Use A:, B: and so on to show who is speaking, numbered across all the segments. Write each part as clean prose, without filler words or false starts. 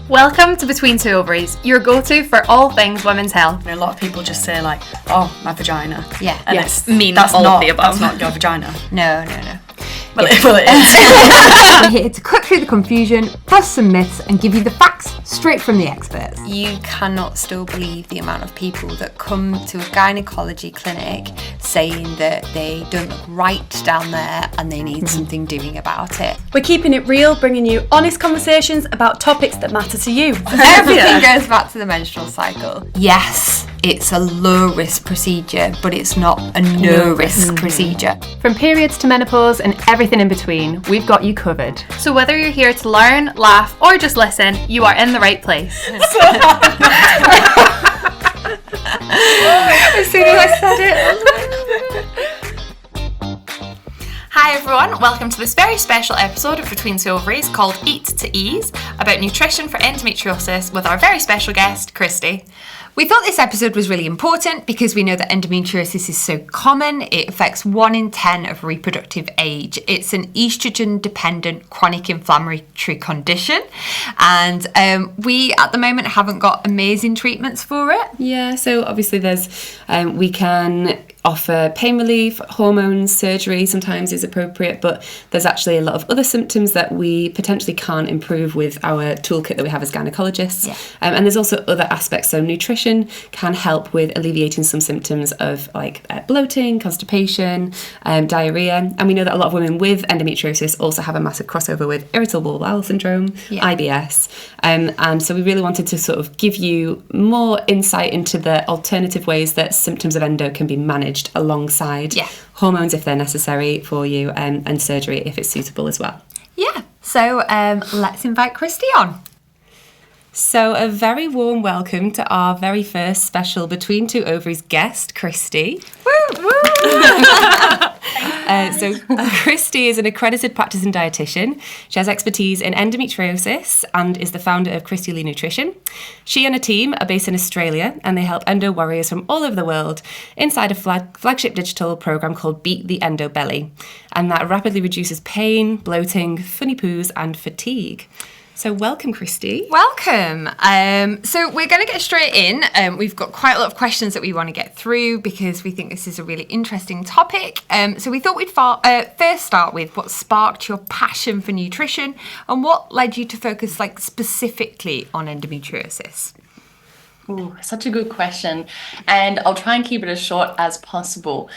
A: Welcome to Between Two Ovaries, your go-to for all things women's health.
B: A lot of people just say like, oh, my vagina.
A: Yeah.
B: And
A: Yes.
B: that's all of the above. That's not your vagina.
A: No.
B: Well, it is.
C: We're here to cut through the confusion, bust some myths, and give you the facts straight from the experts.
D: You cannot still believe the amount of people that come to a gynecology clinic saying that they don't look right down there and they need something doing about it.
B: We're keeping it real, bringing you honest conversations about topics that matter to you.
D: Everything goes back to the menstrual cycle. Yes, it's a low-risk procedure, but it's not a no-risk procedure.
C: From periods to menopause and everything in between, we've got you covered.
A: So whether you're here to learn, laugh, or just listen, you are in the right place.
D: As soon as I said it.
A: Hi everyone, welcome to this very special episode of Between Two Ovaries called Eat to Ease, about nutrition for endometriosis with our very special guest, Christie.
D: We thought this episode was really important because we know that endometriosis is so common. It affects 1 in 10 of reproductive age. It's an estrogen-dependent chronic inflammatory condition, and we at the moment haven't got amazing treatments for it.
E: Yeah, so obviously we can offer pain relief, hormones, surgery sometimes is appropriate, but there's actually a lot of other symptoms that we potentially can't improve with our toolkit that we have as gynecologists.
D: Yeah.
E: And there's also other aspects, so nutrition can help with alleviating some symptoms of like bloating, constipation, diarrhea, and we know that a lot of women with endometriosis also have a massive crossover with irritable bowel syndrome, IBS, and so we really wanted to sort of give you more insight into the alternative ways that symptoms of endo can be managed alongside hormones if they're necessary for you, and surgery if it's suitable as well.
D: Yeah, so let's invite Christie on.
E: So a very warm welcome to our very first special Between Two Ovaries guest, Christie.
D: Woo, woo.
E: So Christie is an accredited practicing dietitian. She has expertise in endometriosis and is the founder of Christie Lee Nutrition. She and a team are based in Australia, and they help endo warriors from all over the world inside a flagship digital program called Beat the Endo Belly, and that rapidly reduces pain, bloating, funny poos, and fatigue. So welcome, Christie.
D: Welcome. So we're going to get straight in. We've got quite a lot of questions that we want to get through because we think this is a really interesting topic. So we thought we'd first start with what sparked your passion for nutrition and what led you to focus specifically on endometriosis.
F: Ooh, such a good question. And I'll try and keep it as short as possible.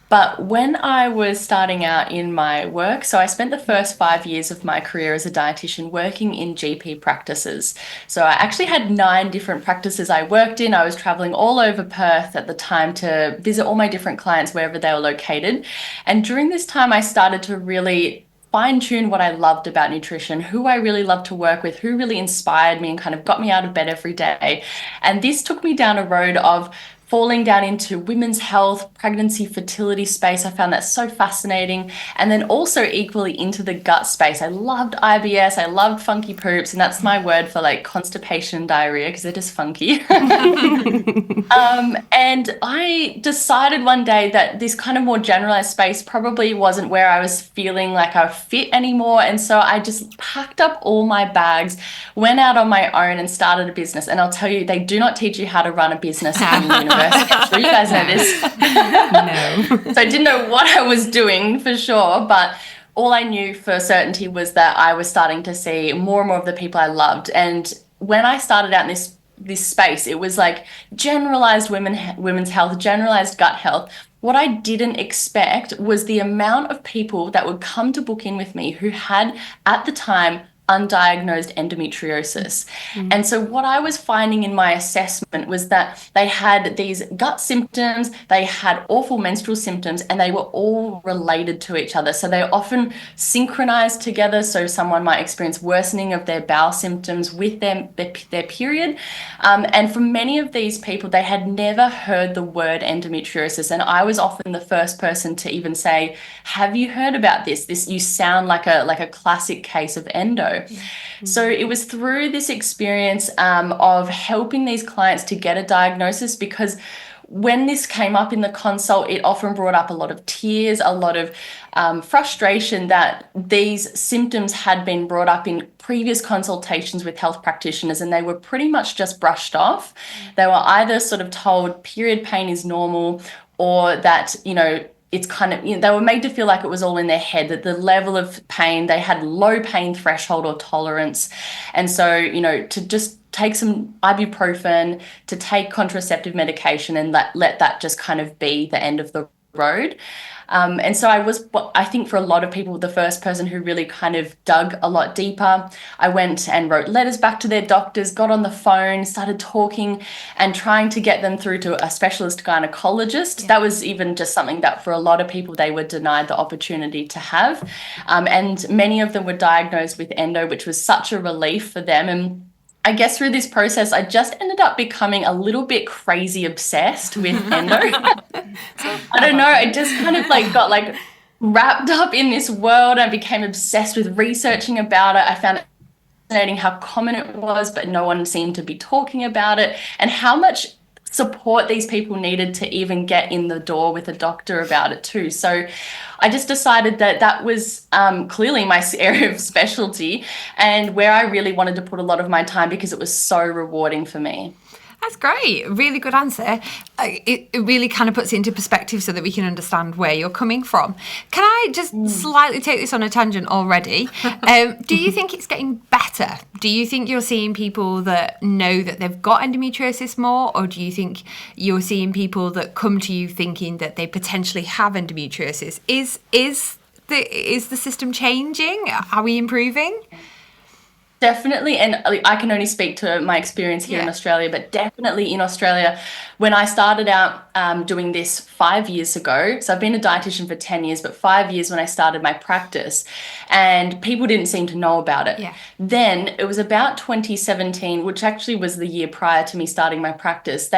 F: But when I was starting out in my work, so I spent the first 5 years of my career as a dietitian working in GP practices. So I actually had 9 different practices I worked in. I was traveling all over Perth at the time to visit all my different clients wherever they were located. And during this time, I started to really fine-tune what I loved about nutrition, who I really loved to work with, who really inspired me and kind of got me out of bed every day. And this took me down a road of falling down into women's health, pregnancy, fertility space. I found that so fascinating. And then also equally into the gut space. I loved IBS, I loved funky poops, and that's my word for constipation, diarrhea, because it is funky. And I decided one day that this kind of more generalized space probably wasn't where I was feeling like I fit anymore. And so I just packed up all my bags, went out on my own and started a business. And I'll tell you, they do not teach you how to run a business in university. I'm sure you guys know this.
E: No.
F: So I didn't know what I was doing for sure, but all I knew for certainty was that I was starting to see more and more of the people I loved. And when I started out in this space, it was like generalized women's health, generalized gut health. What I didn't expect was the amount of people that would come to book in with me who had, at the time, undiagnosed endometriosis. And so what I was finding in my assessment was that they had these gut symptoms, they had awful menstrual symptoms, and they were all related to each other. So they often synchronized together. So someone might experience worsening of their bowel symptoms with their period. And for many of these people, they had never heard the word endometriosis. And I was often the first person to even say, have you heard about this? You sound like a classic case of endo. So it was through this experience of helping these clients to get a diagnosis, because when this came up in the consult, it often brought up a lot of tears, a lot of frustration that these symptoms had been brought up in previous consultations with health practitioners, and they were pretty much just brushed off. They were either sort of told period pain is normal, or that, it's kind of, they were made to feel like it was all in their head, that the level of pain, they had low pain threshold or tolerance. And so, to just take some ibuprofen, to take contraceptive medication, and let that just kind of be the end of the road. And so I think for a lot of people, the first person who really kind of dug a lot deeper. I went and wrote letters back to their doctors, got on the phone, started talking and trying to get them through to a specialist gynecologist. Yeah. That was even just something that for a lot of people, they were denied the opportunity to have. And many of them were diagnosed with endo, which was such a relief for them. And I guess through this process, I just ended up becoming a little bit crazy obsessed with endo. I don't know. I just kind of got wrapped up in this world. I became obsessed with researching about it. I found it fascinating how common it was, but no one seemed to be talking about it, and how much support these people needed to even get in the door with a doctor about it too. So I just decided that was clearly my area of specialty, and where I really wanted to put a lot of my time, because it was so rewarding for me.
D: That's great. Really good answer. It really kind of puts it into perspective so that we can understand where you're coming from. Can I just slightly take this on a tangent already? Do you think it's getting better? Do you think you're seeing people that know that they've got endometriosis more, or do you think you're seeing people that come to you thinking that they potentially have endometriosis? Is the system changing? Are we improving?
F: Definitely, and I can only speak to my experience here in Australia, but definitely in Australia, when I started out doing this 5 years ago, so I've been a dietitian for 10 years, but 5 years when I started my practice, and people didn't seem to know about it. Yeah. Then it was about 2017, which actually was the year prior to me starting my practice.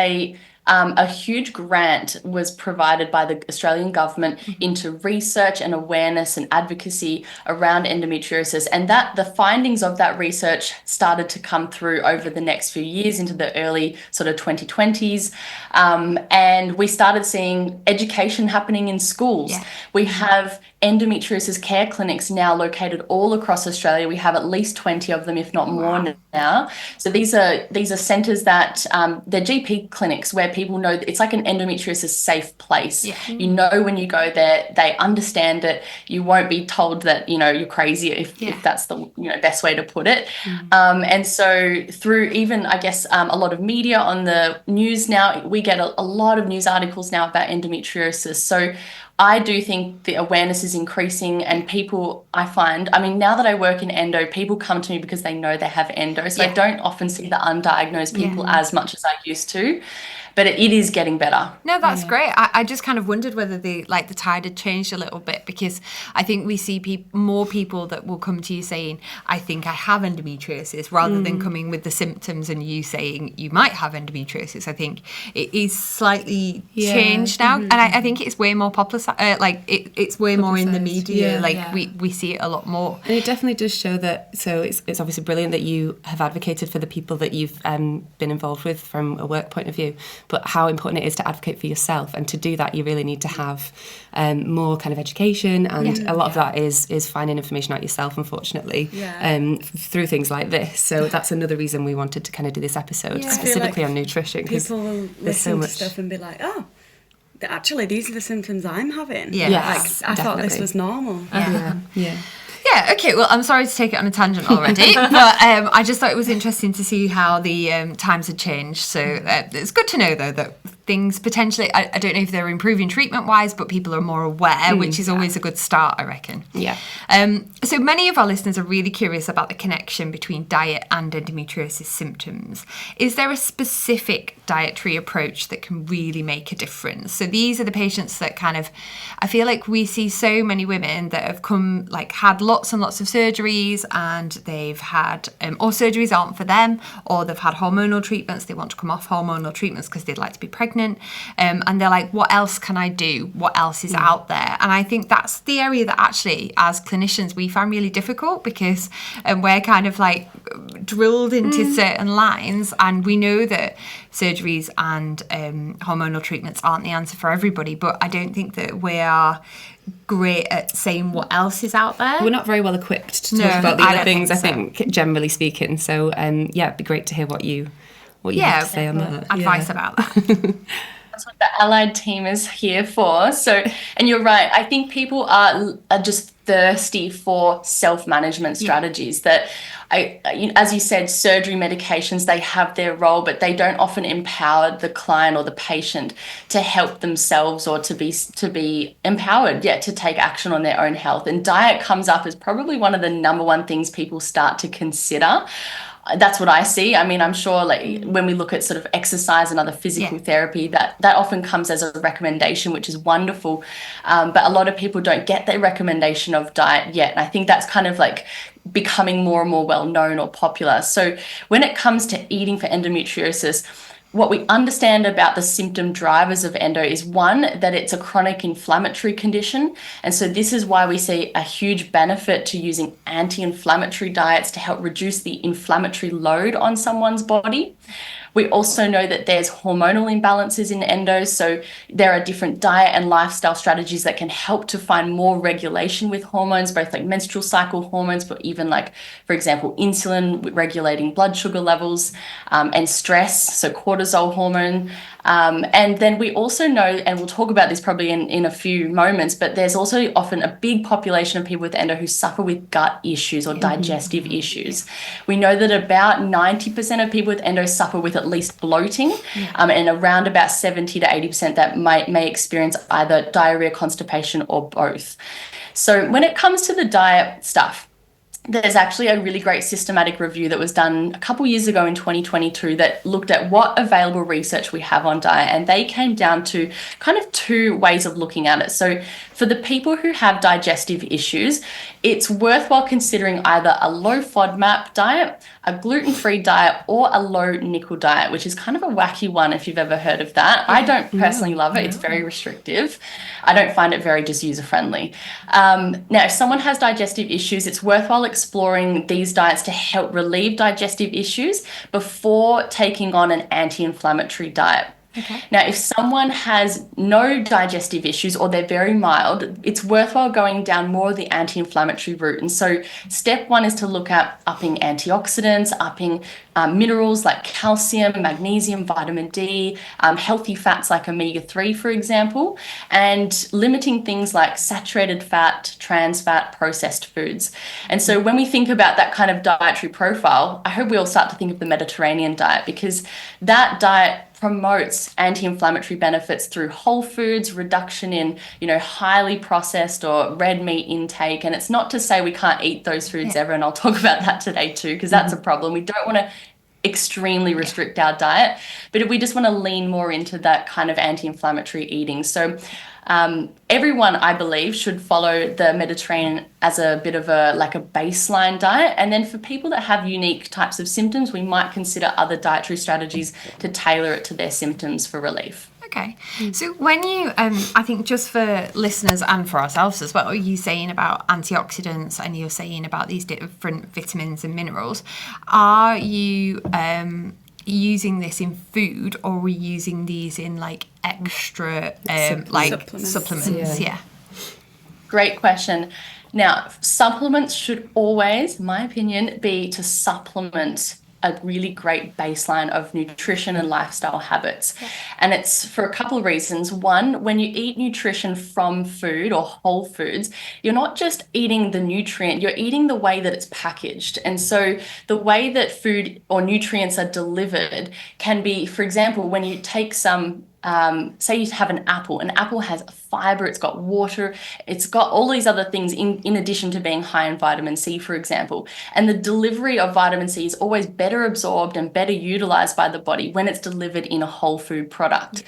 F: A huge grant was provided by the Australian government into research and awareness and advocacy around endometriosis, and that the findings of that research started to come through over the next few years into the early sort of 2020s, and we started seeing education happening in schools. Yeah. We have endometriosis care clinics now located all across Australia. We have at least 20 of them, if not more now. So these are centres that they're GP clinics where people know it's like an endometriosis safe place. Yeah. You know, when you go there, they understand it. You won't be told that, you're crazy if that's the best way to put it. And so through even, I guess, a lot of media on the news now, we get a lot of news articles now about endometriosis. So I do think the awareness is increasing, and people, I find, now that I work in endo, people come to me because they know they have endo. So I don't often see the undiagnosed people as much as I used to. But it is getting better.
D: No, that's great. I just kind of wondered whether the tide had changed a little bit, because I think we see more people that will come to you saying, I think I have endometriosis, rather than coming with the symptoms and you saying you might have endometriosis. I think it is slightly changed now. And I think it's way more popular. It's way more in the media. We see it a lot more.
E: And it definitely does show that, so it's obviously brilliant that you have advocated for the people that you've been involved with from a work point of view. But how important it is to advocate for yourself, and to do that you really need to have more kind of education, and a lot of that is finding information out yourself, unfortunately, through things like this. So that's another reason we wanted to kind of do this episode specifically on nutrition.
G: People will listen to stuff and be like, oh, actually these are the symptoms I'm having. I thought this was normal.
D: Yeah, okay, well, I'm sorry to take it on a tangent already, but I just thought it was interesting to see how the times had changed. So it's good to know, though, that things potentially, I don't know if they're improving treatment-wise, but people are more aware, which is always a good start, I reckon. Yeah. So many of our listeners are really curious about the connection between diet and endometriosis symptoms. Is there a specific dietary approach that can really make a difference? So these are the patients that kind of, I feel like we see so many women that have come, had lots and lots of surgeries, and they've had, or surgeries aren't for them, or they've had hormonal treatments, they want to come off hormonal treatments because they'd like to be pregnant, and they're like, what else can I do? What else is out there? And I think that's the area that actually, as clinicians, we find really difficult, because we're kind of drilled into certain lines, and we know that surgeries and hormonal treatments aren't the answer for everybody, but I don't think that we are great at saying what else is out there.
E: We're not very well equipped to talk about the other things, I think, generally speaking. So it'd be great to hear what you have to say on that.
D: Advice about that.
F: That's what the allied team is here for. So, and you're right, I think people are just thirsty for self-management strategies that as you said, surgery medications, they have their role, but they don't often empower the client or the patient to help themselves or to be empowered to take action on their own health. And diet comes up as probably one of the number one things people start to consider. That's what I see. I mean, I'm sure like when we look at sort of exercise and other physical therapy, that often comes as a recommendation, which is wonderful. But a lot of people don't get their recommendation of diet yet. And I think that's kind of like becoming more and more well known or popular. So when it comes to eating for endometriosis, what we understand about the symptom drivers of endo is one, that it's a chronic inflammatory condition. And so this is why we see a huge benefit to using anti-inflammatory diets to help reduce the inflammatory load on someone's body. We also know that there's hormonal imbalances in endo, so there are different diet and lifestyle strategies that can help to find more regulation with hormones, both like menstrual cycle hormones, but even like, for example, insulin regulating blood sugar levels, and stress, so cortisol hormone. And then we also know, and we'll talk about this probably in a few moments, but there's also often a big population of people with endo who suffer with gut issues or digestive issues. We know that about 90% of people with endo suffer with at least bloating, and around about 70 to 80% that may experience either diarrhea, constipation, or both. So when it comes to the diet stuff, there's actually a really great systematic review that was done a couple years ago in 2022 that looked at what available research we have on diet, and they came down to kind of two ways of looking at it. So for the people who have digestive issues, it's worthwhile considering either a low FODMAP diet, a gluten-free diet, or a low nickel diet, which is kind of a wacky one if you've ever heard of that. I don't personally love it. It's very restrictive. I don't find it very just user-friendly. Now, if someone has digestive issues, it's worthwhile exploring these diets to help relieve digestive issues before taking on an anti-inflammatory diet. Okay. Now, if someone has no digestive issues or they're very mild, it's worthwhile going down more of the anti-inflammatory route. And so step one is to look at upping antioxidants, upping minerals like calcium, magnesium, vitamin D, healthy fats like omega-3, for example, and limiting things like saturated fat, trans fat, processed foods. And so when we think about that kind of dietary profile, I hope we all start to think of the Mediterranean diet, because that diet promotes anti-inflammatory benefits through whole foods, reduction in, highly processed or red meat intake. And it's not to say we can't eat those foods ever, and I'll talk about that today too, because that's a problem. We don't want to extremely restrict our diet, but if we just want to lean more into that kind of anti-inflammatory eating. So everyone, I believe, should follow the Mediterranean as a bit of a baseline diet. And then for people that have unique types of symptoms, we might consider other dietary strategies to tailor it to their symptoms for relief.
D: Okay. So when you, I think just for listeners and for ourselves as well, you're saying about antioxidants and you're saying about these different vitamins and minerals, are you using this in food, or are we using these in extra supplements? Yeah.
F: Great question. Now, supplements should always, in my opinion, be to supplement a really great baseline of nutrition and lifestyle habits. Yeah. And it's for a couple of reasons. One, when you eat nutrition from food or whole foods, you're not just eating the nutrient, you're eating the way that it's packaged. And so the way that food or nutrients are delivered can be, for example, when you take some say you have an apple has fiber, it's got water, it's got all these other things in addition to being high in vitamin C, for example. And the delivery of vitamin C is always better absorbed and better utilized by the body when it's delivered in a whole food product.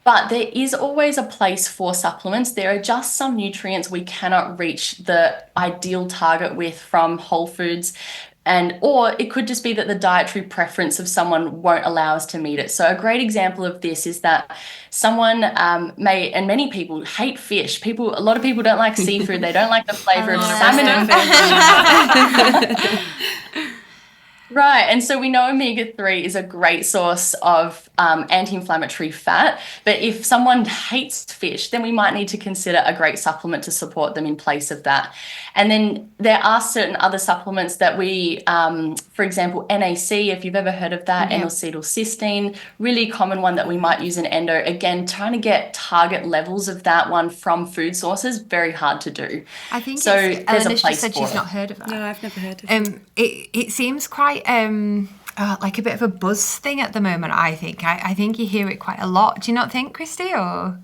F: But there is always a place for supplements. There are just some nutrients we cannot reach the ideal target with from whole foods. Or it could just be that the dietary preference of someone won't allow us to meet it. So a great example of this is that someone may, and many people hate fish. A lot of people don't like seafood. They don't like the flavor of salmon. Right, and so we know omega-3 is a great source of anti-inflammatory fat, but if someone hates fish, then we might need to consider a great supplement to support them in place of that. And then there are certain other supplements that we, for example, NAC, if you've ever heard of that, N-acetylcysteine, really common one that we might use in endo. Again, trying to get target levels of that one from food sources, very hard to do.
D: I think
F: so. There's a
D: Eleanor's
F: place
D: just said
F: for
D: she's
F: it.
D: not heard of that.
G: No, I've never heard of it.
D: It seems quite like a bit of a buzz thing at the moment. I think you hear it quite a lot. Do you not think, Christie? Or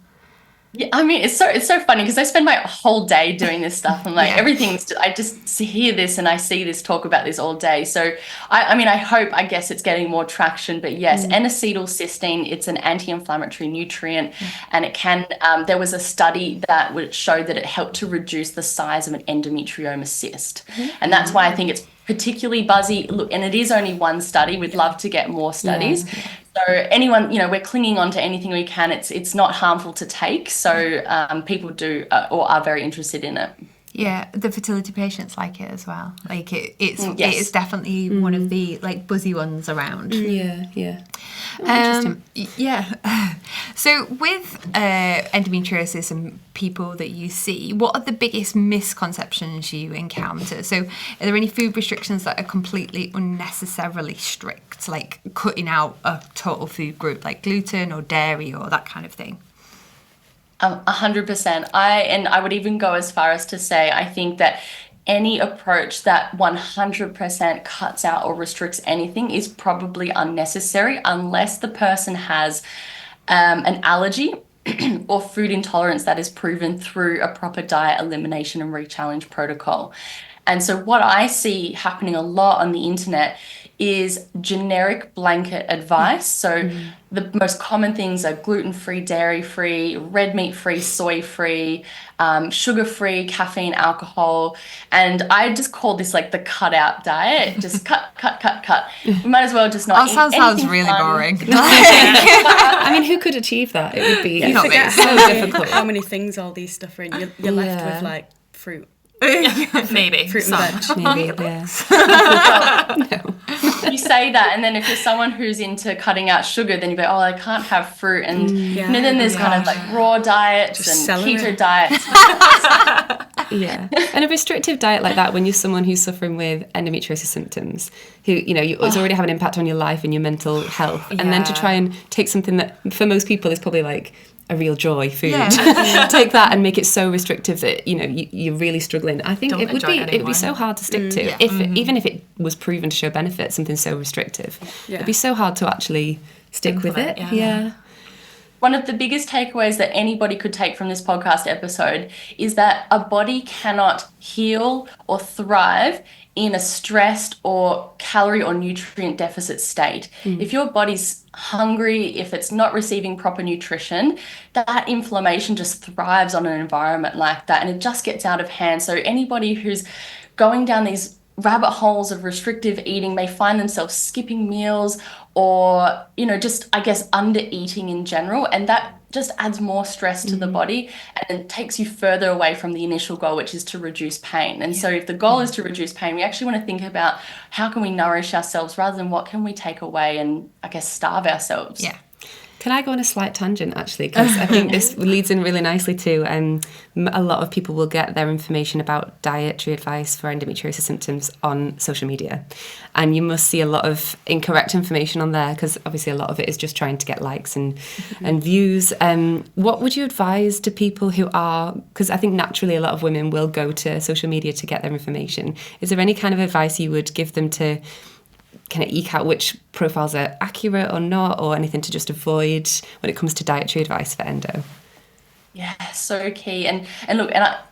F: Yeah, I mean, it's so funny because I spend my whole day doing this stuff. I'm like, everything's, I just hear this and I see this, talk about this all day. So, I guess it's getting more traction. But yes, N-acetylcysteine, it's an anti-inflammatory nutrient. And it can, there was a study that would show that it helped to reduce the size of an endometrioma cyst. And that's why I think it's particularly buzzy. Look, and it is only one study. We'd love to get more studies. So anyone, we're clinging on to anything we can. It's not harmful to take. So people do or are very interested in it.
D: Yeah, the fertility patients like it as well. Like it is definitely one of the like buzzy ones around.
E: Yeah.
D: Yeah. So with endometriosis and people that you see, what are the biggest misconceptions you encounter? So are there any food restrictions that are completely unnecessarily strict, like cutting out a total food group like gluten or dairy or that kind of thing?
F: 100%. I would even go as far as to say I think that any approach that 100% cuts out or restricts anything is probably unnecessary unless the person has an allergy or food intolerance that is proven through a proper diet elimination and re-challenge protocol. And so what I see happening a lot on the internet is generic blanket advice. So the most common things are gluten-free, dairy-free, red meat-free, soy-free, sugar-free, caffeine, alcohol. And I just call this like the cut-out diet. Just cut. We might as well just not eat anything.
D: Sounds really boring.
E: I mean, who could achieve that? It would be so difficult.
G: How many things all these stuff are in? You're left with like fruit.
A: Maybe
G: Fruit and veg.
E: Maybe, yeah.
F: No. You say that, and then if you're someone who's into cutting out sugar, then you go, I can't have fruit. And then there's kind of like raw diets and keto diets.
E: Yeah. And a restrictive diet like that, when you're someone who's suffering with endometriosis symptoms, who, it's already have an impact on your life and your mental health. And then to try and take something that for most people is probably like a real joy food, take that and make it so restrictive that you're really struggling. I think it would be so hard to stick to even if it was proven to show benefit, something so restrictive. It'd be so hard to actually stick with it. Yeah.
F: One of the biggest takeaways that anybody could take from this podcast episode is that a body cannot heal or thrive in a stressed or calorie or nutrient deficit state. If your body's hungry, if it's not receiving proper nutrition, that inflammation just thrives on an environment like that, and it just gets out of hand. So anybody who's going down these rabbit holes of restrictive eating may find themselves skipping meals or, just, I guess, under eating in general. And that just adds more stress to the body and takes you further away from the initial goal, which is to reduce pain. And so if the goal is to reduce pain, we actually want to think about how can we nourish ourselves rather than what can we take away and, I guess, starve ourselves.
E: Yeah. Can I go on a slight tangent, actually? Because I think this leads in really nicely to a lot of people will get their information about dietary advice for endometriosis symptoms on social media. And you must see a lot of incorrect information on there because obviously a lot of it is just trying to get likes and views. What would you advise to people who are, because I think naturally a lot of women will go to social media to get their information. Is there any kind of advice you would give them to kind of eke out which profiles are accurate or not, or anything to just avoid when it comes to dietary advice for endo?
F: Yeah, so key. And look,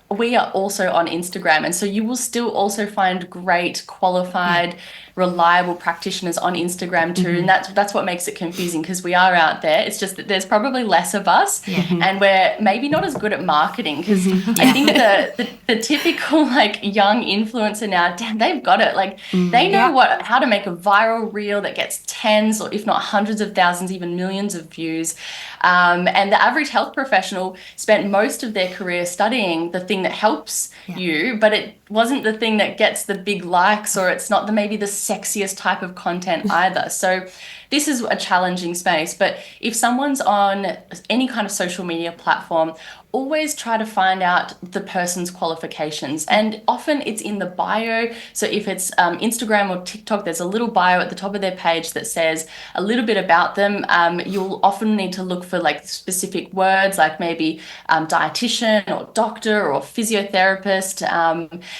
F: we are also on Instagram, and so you will still also find great, qualified, reliable practitioners on Instagram too. And that's what makes it confusing because we are out there. It's just that there's probably less of us, and we're maybe not as good at marketing because I think the typical like young influencer now, damn, they've got it. Like they know how to make a viral reel that gets tens or if not hundreds of thousands, even millions of views. And the average health professional spent most of their career studying the thing that helps you, but wasn't the thing that gets the big likes, or it's not maybe the sexiest type of content either. So this is a challenging space. But if someone's on any kind of social media platform, always try to find out the person's qualifications. And often it's in the bio. So if it's Instagram or TikTok, there's a little bio at the top of their page that says a little bit about them. You'll often need to look for like specific words, like maybe dietitian or doctor or physiotherapist.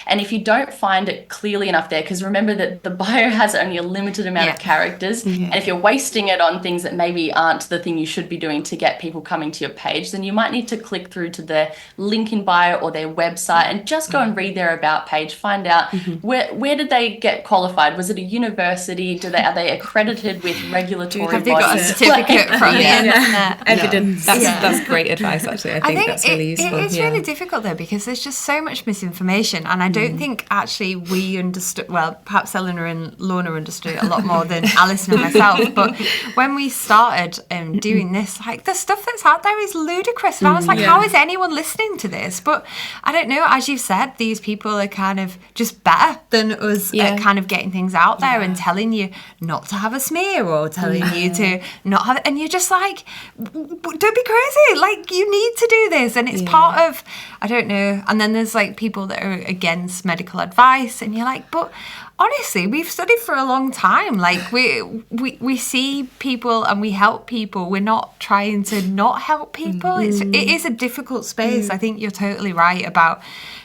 F: And if you don't find it clearly enough there, because remember that the bio has only a limited amount of characters. And if you're wasting it on things that maybe aren't the thing you should be doing to get people coming to your page, then you might need to click through to their link in bio or their website and just go and read their about page. Find out where did they get qualified? Was it a university? Are they accredited with regulatory bodies?
D: Have they got a certificate from the internet?
G: Evidence.
E: That's great advice, actually. I think that's really useful.
D: It's really difficult though, because there's just so much misinformation, and I don't think actually we understood, well, perhaps Eleanor and Lorna understood it a lot more than Alison and myself, but when we started doing this, like, the stuff that's out there is ludicrous, and I was like, how is anyone listening to this? But I don't know, as you've said, these people are kind of just better than us at kind of getting things out there and telling you not to have a smear, or telling you to not have, and you're just like, don't be crazy, like, you need to do this, and it's part of, I don't know. And then there's like people that are against medical advice, and you're like, but honestly, we've studied for a long time. Like, we see people and we help people. We're not trying to not help people. It is a difficult space. I think you're totally right about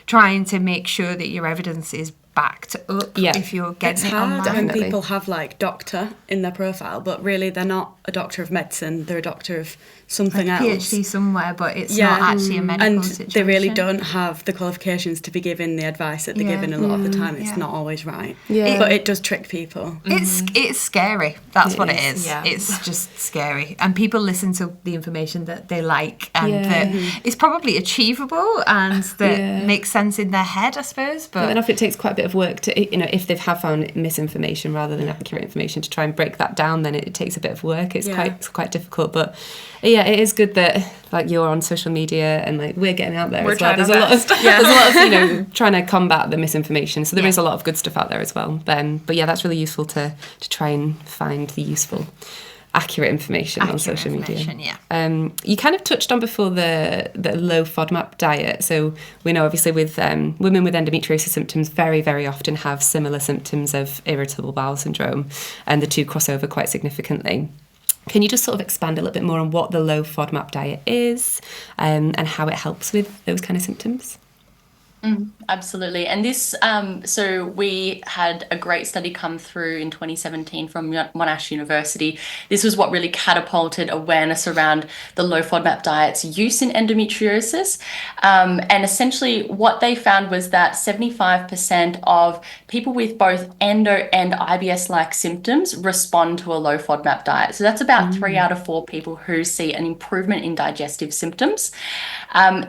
D: trying to make sure that your evidence is backed up if you're getting it online.
G: It's hard when people have like doctor in their profile, but really they're not a doctor of medicine, they're a doctor of something else.
D: PhD somewhere, but it's not actually a medical situation.
G: And they really don't have the qualifications to be giving the advice that they're giving a lot of the time. It's not always right. But it does trick people.
D: It's scary. That's what it is.
A: Yeah.
D: It's just scary. And people listen to the information that they like, and that it's probably achievable and that makes sense in their head, I suppose. But
E: then often it takes quite a bit of work to, if they have found misinformation rather than accurate information, to try and break that down, then it takes a bit of work. It's quite difficult. But it is good that like you're on social media and like we're getting out there as well. There's a lot of trying to combat the misinformation. So there is a lot of good stuff out there as well. But yeah, that's really useful to try and find the useful, accurate information on social media. You kind of touched on before the low FODMAP diet. So we know obviously with women with endometriosis symptoms very, very often have similar symptoms of irritable bowel syndrome, and the two cross over quite significantly. Can you just sort of expand a little bit more on what the low FODMAP diet is, and how it helps with those kind of symptoms?
F: Absolutely. And this, so we had a great study come through in 2017 from Monash University. This was what really catapulted awareness around the low FODMAP diet's use in endometriosis. And essentially what they found was that 75% of people with both endo and IBS-like symptoms respond to a low FODMAP diet. So that's about 3 out of 4 people who see an improvement in digestive symptoms.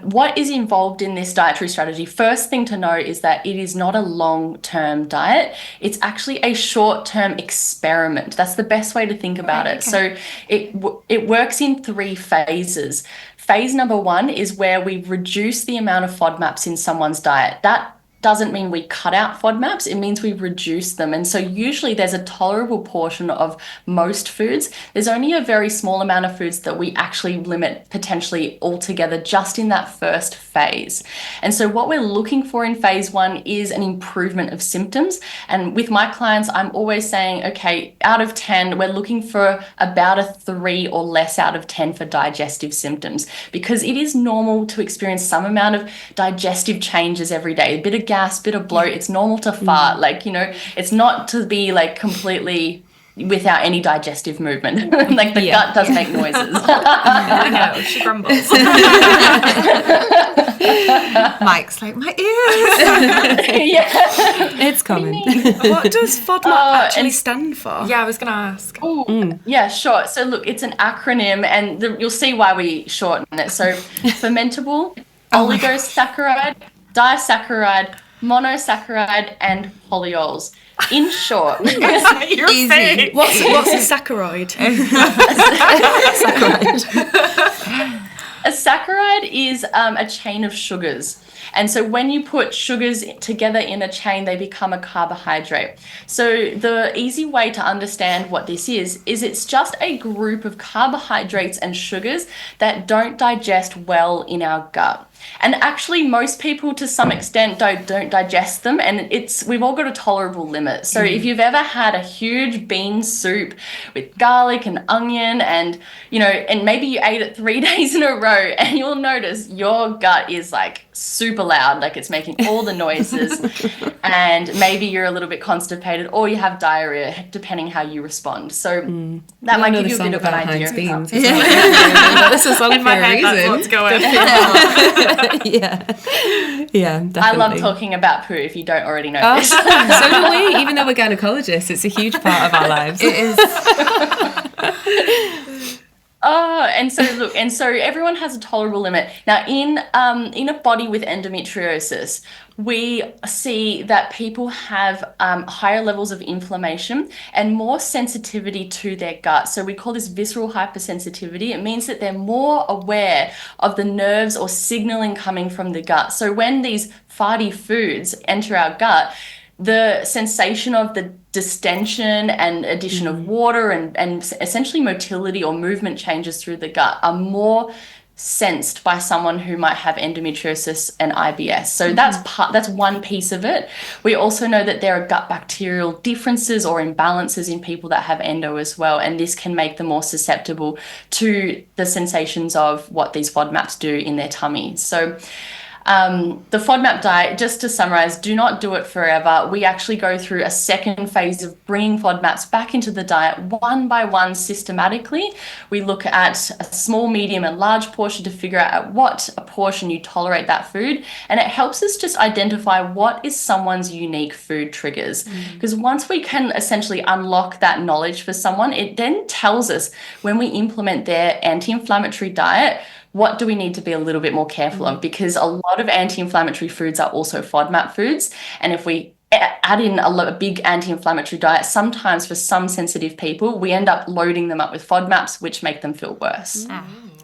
F: What is involved in this dietary strategy? First thing to know is that it is not a long-term diet. It's actually a short-term experiment. That's the best way to think about it. So it works in 3 phases. Phase number 1 is where we reduce the amount of FODMAPs in someone's diet. That doesn't mean we cut out FODMAPs, it means we reduce them. And so usually there's a tolerable portion of most foods. There's only a very small amount of foods that we actually limit potentially altogether just in that first phase. And so what we're looking for in phase 1 is an improvement of symptoms. And with my clients, I'm always saying, okay, out of 10, we're looking for about a 3 or less out of 10 for digestive symptoms, because it is normal to experience some amount of digestive changes every day, a bit of gas, bit of bloat. It's normal to fart. It's not to be like completely without any digestive movement. Like the gut does make noises.
A: I know, she grumbles.
D: Mike's like, my ears.
E: It's common.
G: What does FODMAP actually stand for?
A: Yeah, I was going to ask.
F: Yeah, sure. So look, it's an acronym, and you'll see why we shorten it. So fermentable, oligosaccharide, disaccharide, monosaccharide, and polyols. In short,
A: Easy.
G: What's a saccharoid?
F: A saccharide is a chain of sugars. And so when you put sugars together in a chain, they become a carbohydrate. So the easy way to understand what this is it's just a group of carbohydrates and sugars that don't digest well in our gut. And actually, most people, to some extent, don't digest them, and we've all got a tolerable limit. So if you've ever had a huge bean soup with garlic and onion, and and maybe you ate it 3 days in a row, and you'll notice your gut is like super loud, like it's making all the noises, and maybe you're a little bit constipated, or you have diarrhea, depending how you respond. So that might give you a bit of an idea.
E: This is all
A: in my head. That's what's going on.
E: Yeah, definitely.
F: I love talking about poo, if you don't already know this.
E: So do we, even though we're gynecologists. It's a huge part of our lives.
D: It is.
F: And so everyone has a tolerable limit. Now, in a body with endometriosis, we see that people have higher levels of inflammation and more sensitivity to their gut. So we call this visceral hypersensitivity. It means that they're more aware of the nerves or signaling coming from the gut. So when these fatty foods enter our gut, the sensation of the distension and addition of water and essentially motility or movement changes through the gut are more sensed by someone who might have endometriosis and IBS. So that's one piece of it. We also know that there are gut bacterial differences or imbalances in people that have endo as well, and this can make them more susceptible to the sensations of what these FODMAPs do in their tummy. So the FODMAP diet, just to summarize, do not do it forever. We actually go through a second phase of bringing FODMAPs back into the diet one by one systematically. We look at a small, medium, and large portion to figure out at what a portion you tolerate that food. And it helps us just identify what is someone's unique food triggers. Because once we can essentially unlock that knowledge for someone, it then tells us when we implement their anti-inflammatory diet, what do we need to be a little bit more careful of? Because a lot of anti-inflammatory foods are also FODMAP foods. And if we add in a big anti-inflammatory diet, sometimes for some sensitive people, we end up loading them up with FODMAPs, which make them feel worse.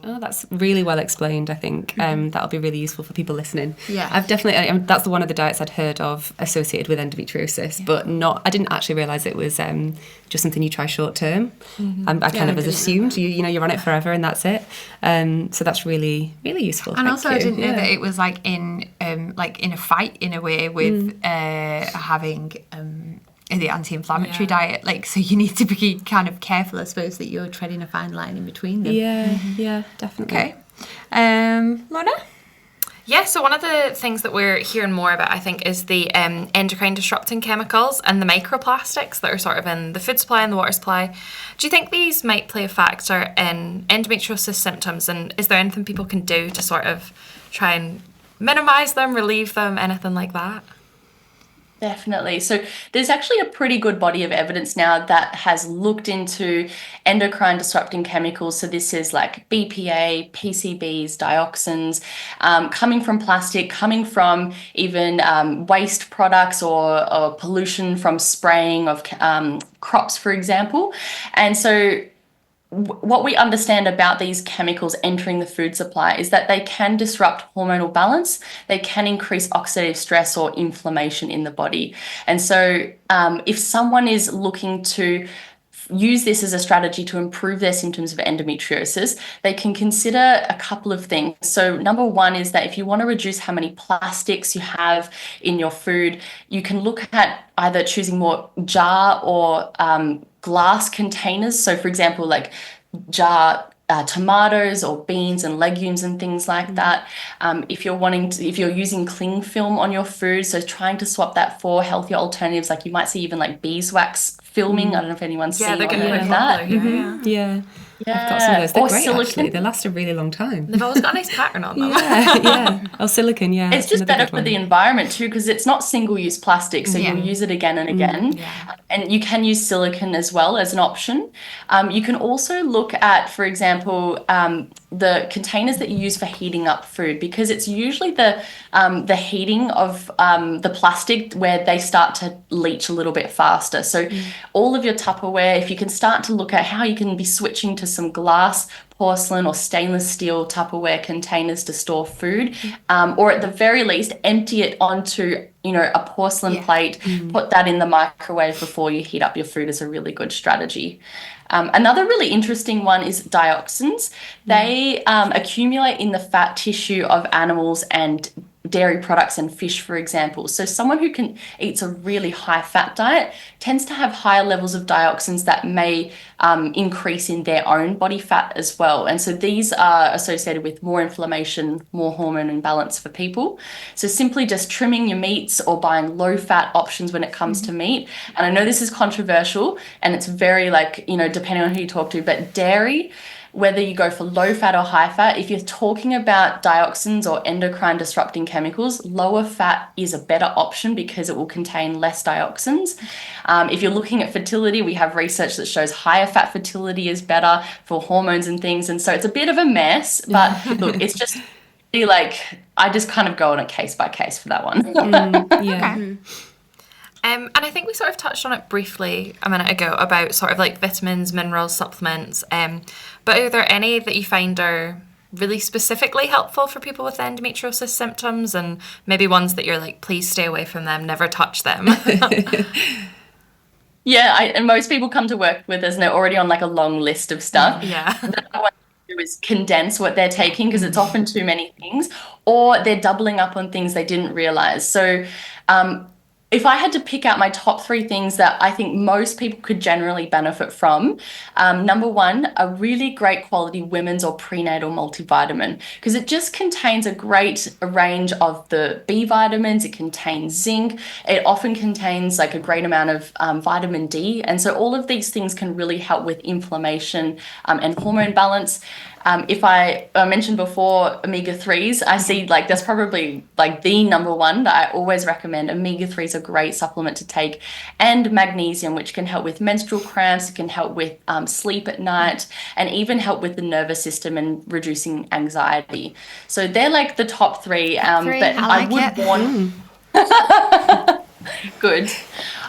E: Oh, that's really well explained, I think. That'll be really useful for people listening.
D: Yeah.
E: I've definitely, that's one of the diets I'd heard of associated with endometriosis, but I didn't actually realise it was just something you try short term. I kind of assumed, you're on it forever and that's it. So that's really, really useful.
D: And also, I didn't know that it was like in a fight in a way with having the anti-inflammatory diet, so you need to be kind of careful, I suppose, that you're treading a fine line in between them.
E: Yeah, definitely.
D: Okay. Lorna?
A: Yeah, so one of the things that we're hearing more about, I think, is the endocrine-disrupting chemicals and the microplastics that are sort of in the food supply and the water supply. Do you think these might play a factor in endometriosis symptoms, and is there anything people can do to sort of try and minimise them, relieve them, anything like that?
F: Definitely. So there's actually a pretty good body of evidence now that has looked into endocrine disrupting chemicals. So this is like BPA, PCBs, dioxins, coming from plastic, coming from even waste products or pollution from spraying of crops, for example. And so what we understand about these chemicals entering the food supply is that they can disrupt hormonal balance, they can increase oxidative stress or inflammation in the body. And so if someone is looking to use this as a strategy to improve their symptoms of endometriosis, they can consider a couple of things. So number one is that if you want to reduce how many plastics you have in your food, you can look at either choosing more jar or glass containers. So for example, like jar tomatoes or beans and legumes and things like that. If you're using cling film on your food, so trying to swap that for healthier alternatives, like you might see even like beeswax filming. I don't know if anyone's seen
A: they're getting
F: like
A: that.
E: Yeah. I've got some of those. They're great, silicone. Actually. They last a really long time.
A: They've always got a nice pattern on them.
E: Yeah. Oh, silicone, yeah.
F: It's just better for the environment too, because it's not single-use plastic, so you'll use it again and again. And you can use silicone as well as an option. You can also look at, for example, the containers that you use for heating up food, because it's usually the heating of the plastic where they start to leach a little bit faster. So all of your Tupperware, if you can start to look at how you can be switching to some glass porcelain or stainless steel Tupperware containers to store food, or at the very least, empty it onto, a porcelain plate, put that in the microwave before you heat up your food is a really good strategy. Another really interesting one is dioxins. They accumulate in the fat tissue of animals and dairy products and fish, for example. So someone who eats a really high fat diet tends to have higher levels of dioxins that may increase in their own body fat as well. And so these are associated with more inflammation, more hormone imbalance for people. So simply just trimming your meats or buying low fat options when it comes to meat. And I know this is controversial and it's very depending on who you talk to, but dairy, whether you go for low fat or high fat, if you're talking about dioxins or endocrine disrupting chemicals, lower fat is a better option because it will contain less dioxins. If you're looking at fertility, we have research that shows higher fat fertility is better for hormones and things. And so it's a bit of a mess, but look, it's just I just kind of go on a case by case for that one.
D: Okay.
A: And I think we sort of touched on it briefly a minute ago about sort of like vitamins, minerals, supplements. But are there any that you find are really specifically helpful for people with endometriosis symptoms, and maybe ones that you're like, please stay away from them, never touch them?
F: Yeah, and most people come to work with us and they're already on like a long list of stuff.
A: Yeah.
F: What I want to do is condense what they're taking because it's often too many things, or they're doubling up on things they didn't realize. So if I had to pick out my top 3 things that I think most people could generally benefit from, number 1, a really great quality women's or prenatal multivitamin, because it just contains a great range of the B vitamins. It contains zinc. It often contains like a great amount of vitamin D. And so all of these things can really help with inflammation and hormone balance. If I mentioned before omega-3s, I see that's probably the number 1 that I always recommend. Omega-3 is a great supplement to take, and magnesium, which can help with menstrual cramps. It can help with sleep at night, and even help with the nervous system and reducing anxiety. So they're the top 3. But I would warn. Good.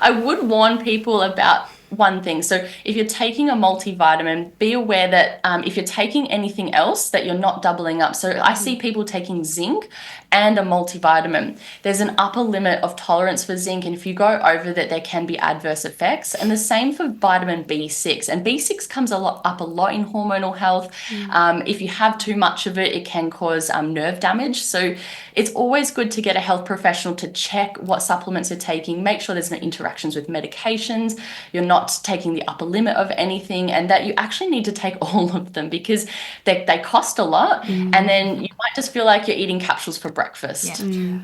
F: I would warn people about one thing. So if you're taking a multivitamin, be aware that if you're taking anything else, that you're not doubling up. So I see people taking zinc and a multivitamin. There's an upper limit of tolerance for zinc, and if you go over that, there can be adverse effects. And the same for vitamin B6. And B6 comes up a lot in hormonal health. If you have too much of it, it can cause nerve damage. So it's always good to get a health professional to check what supplements you're taking, make sure there's no interactions with medications, you're not taking the upper limit of anything, and that you actually need to take all of them because they cost a lot. And then you might just feel like you're eating capsules for breakfast.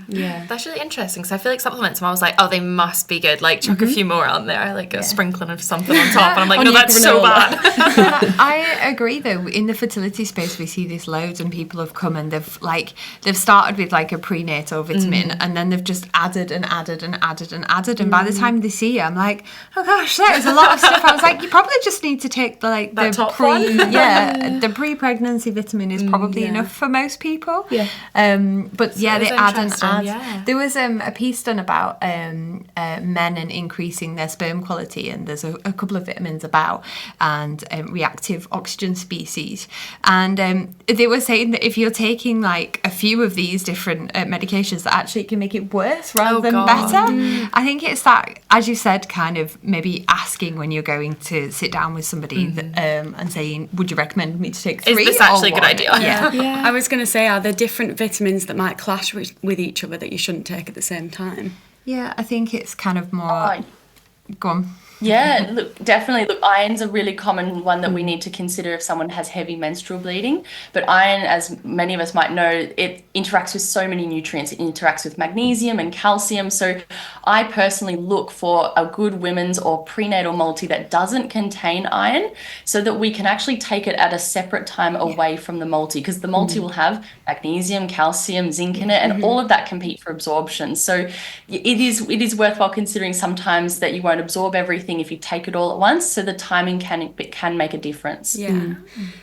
A: Yeah. That's really interesting, because I feel like supplements, I'm always like, oh, they must be good. Chuck a few more on there, a sprinkling of something on top, and I'm like, no, that's so bad.
D: I agree, though. In the fertility space, we see this loads, and people have come and they've started with a prenatal vitamin, and then they've just added and added and added and added, and by the time they see it, I'm like, oh gosh, that is a lot of stuff. I was like, you probably just need to take the the pre-pregnancy vitamin is probably enough for most people. But they add and add.
A: Yeah.
D: There was a piece done about men and increasing their sperm quality, and there's a couple of vitamins about, and reactive oxygen species, and they were saying that if you're taking a few of these different medications, that actually can make it worse rather than better. I think it's that, as you said, kind of maybe asking when you're going to sit down with somebody and saying, would you recommend me to take 3?
A: Is this actually a good idea?
G: Yeah. I was going to say, are there different vitamins that might clash with each other that you shouldn't take at the same time?
D: Yeah, I think it's kind of more... Go on.
F: Yeah, definitely. Iron's a really common one that we need to consider if someone has heavy menstrual bleeding. But iron, as many of us might know, it interacts with so many nutrients. It interacts with magnesium and calcium. So I personally look for a good women's or prenatal multi that doesn't contain iron, so that we can actually take it at a separate time away from the multi, because the multi will have magnesium, calcium, zinc in it, and all of that compete for absorption. So it is worthwhile considering sometimes that you won't absorb everything if you take it all at once, so the timing can make a difference.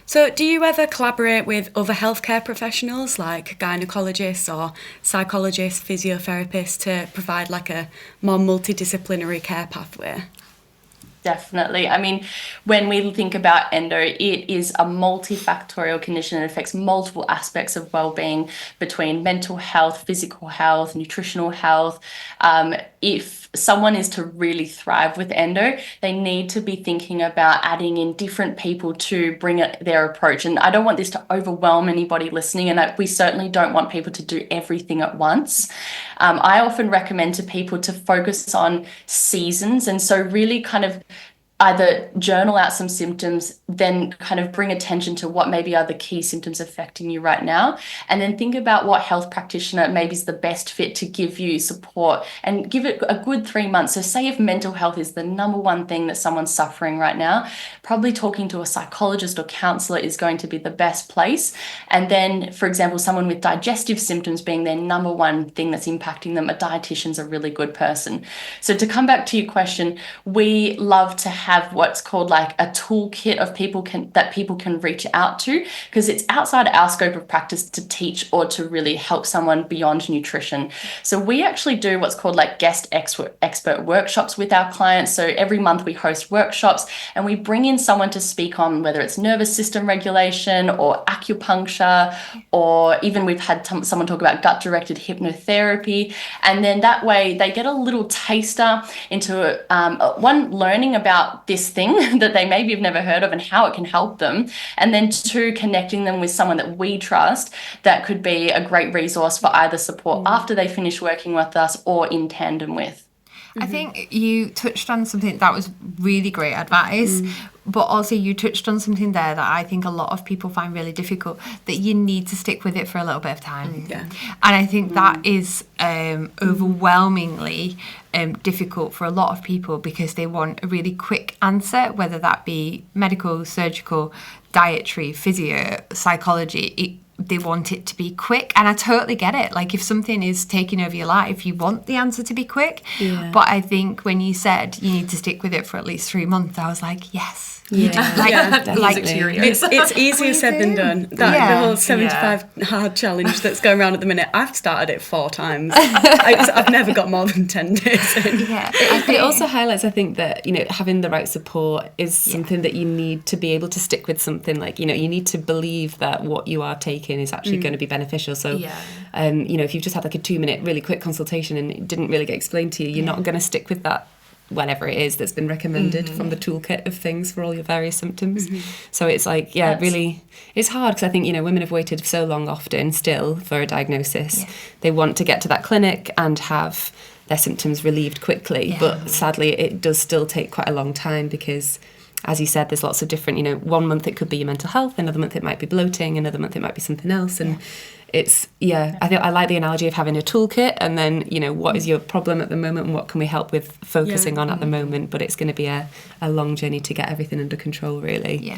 G: So do you ever collaborate with other healthcare professionals like gynecologists or psychologists, physiotherapists, to provide a more multidisciplinary care pathway?
F: Definitely. I mean, when we think about endo, it is a multifactorial condition. It affects multiple aspects of well-being between mental health, physical health, nutritional health. If someone is to really thrive with endo, they need to be thinking about adding in different people to bring their approach. And I don't want this to overwhelm anybody listening, and we certainly don't want people to do everything at once. I often recommend to people to focus on seasons, and so really kind of either journal out some symptoms, then kind of bring attention to what maybe are the key symptoms affecting you right now, and then think about what health practitioner maybe is the best fit to give you support, and give it a good 3 months. So say if mental health is the number one thing that someone's suffering right now, probably talking to a psychologist or counselor is going to be the best place. And then, for example, someone with digestive symptoms being their number one thing that's impacting them, a dietitian's a really good person. So to come back to your question, we love to have what's called like a toolkit of people can reach out to, because it's outside our scope of practice to teach or to really help someone beyond nutrition. So we actually do what's called like guest expert workshops with our clients. So every month we host workshops and we bring in someone to speak on whether it's nervous system regulation or acupuncture, or even we've had someone talk about gut-directed hypnotherapy. And then that way they get a little taster into one, learning about this thing that they maybe have never heard of and how it can help them, and then 2, connecting them with someone that we trust that could be a great resource for either support after they finish working with us or in tandem with.
D: I think you touched on something that was really great advice, but also you touched on something there that I think a lot of people find really difficult, that you need to stick with it for a little bit of time.
G: Yeah.
D: And I think that is overwhelmingly difficult for a lot of people, because they want a really quick answer, whether that be medical, surgical, dietary, physio, psychology. They want it to be quick, and I totally get it. Like, if something is taking over your life, you want the answer to be quick. Yeah. But I think when you said you need to stick with it for at least 3 months, I was like, yes.
G: It's easier said than done. The whole 75 hard challenge that's going around at the minute, I've started it 4 times. I've never got more than 10 days in.
E: It also highlights, I think, that, having the right support is something that you need to be able to stick with something. Like, you need to believe that what you are taking is actually going to be beneficial. So, if you've just had like a 2-minute really quick consultation and it didn't really get explained to you, you're not going to stick with that, whatever it is that's been recommended from the toolkit of things for all your various symptoms. So it's like, really, it's hard, because I think, women have waited so long often still for a diagnosis. They want to get to that clinic and have their symptoms relieved quickly, but sadly it does still take quite a long time, because, as you said, there's lots of different, 1 month it could be your mental health, another month it might be bloating, another month it might be something else. And it's, I think I like the analogy of having a toolkit, and then, what is your problem at the moment and what can we help with focusing on at the moment, but it's going to be a long journey to get everything under control, really.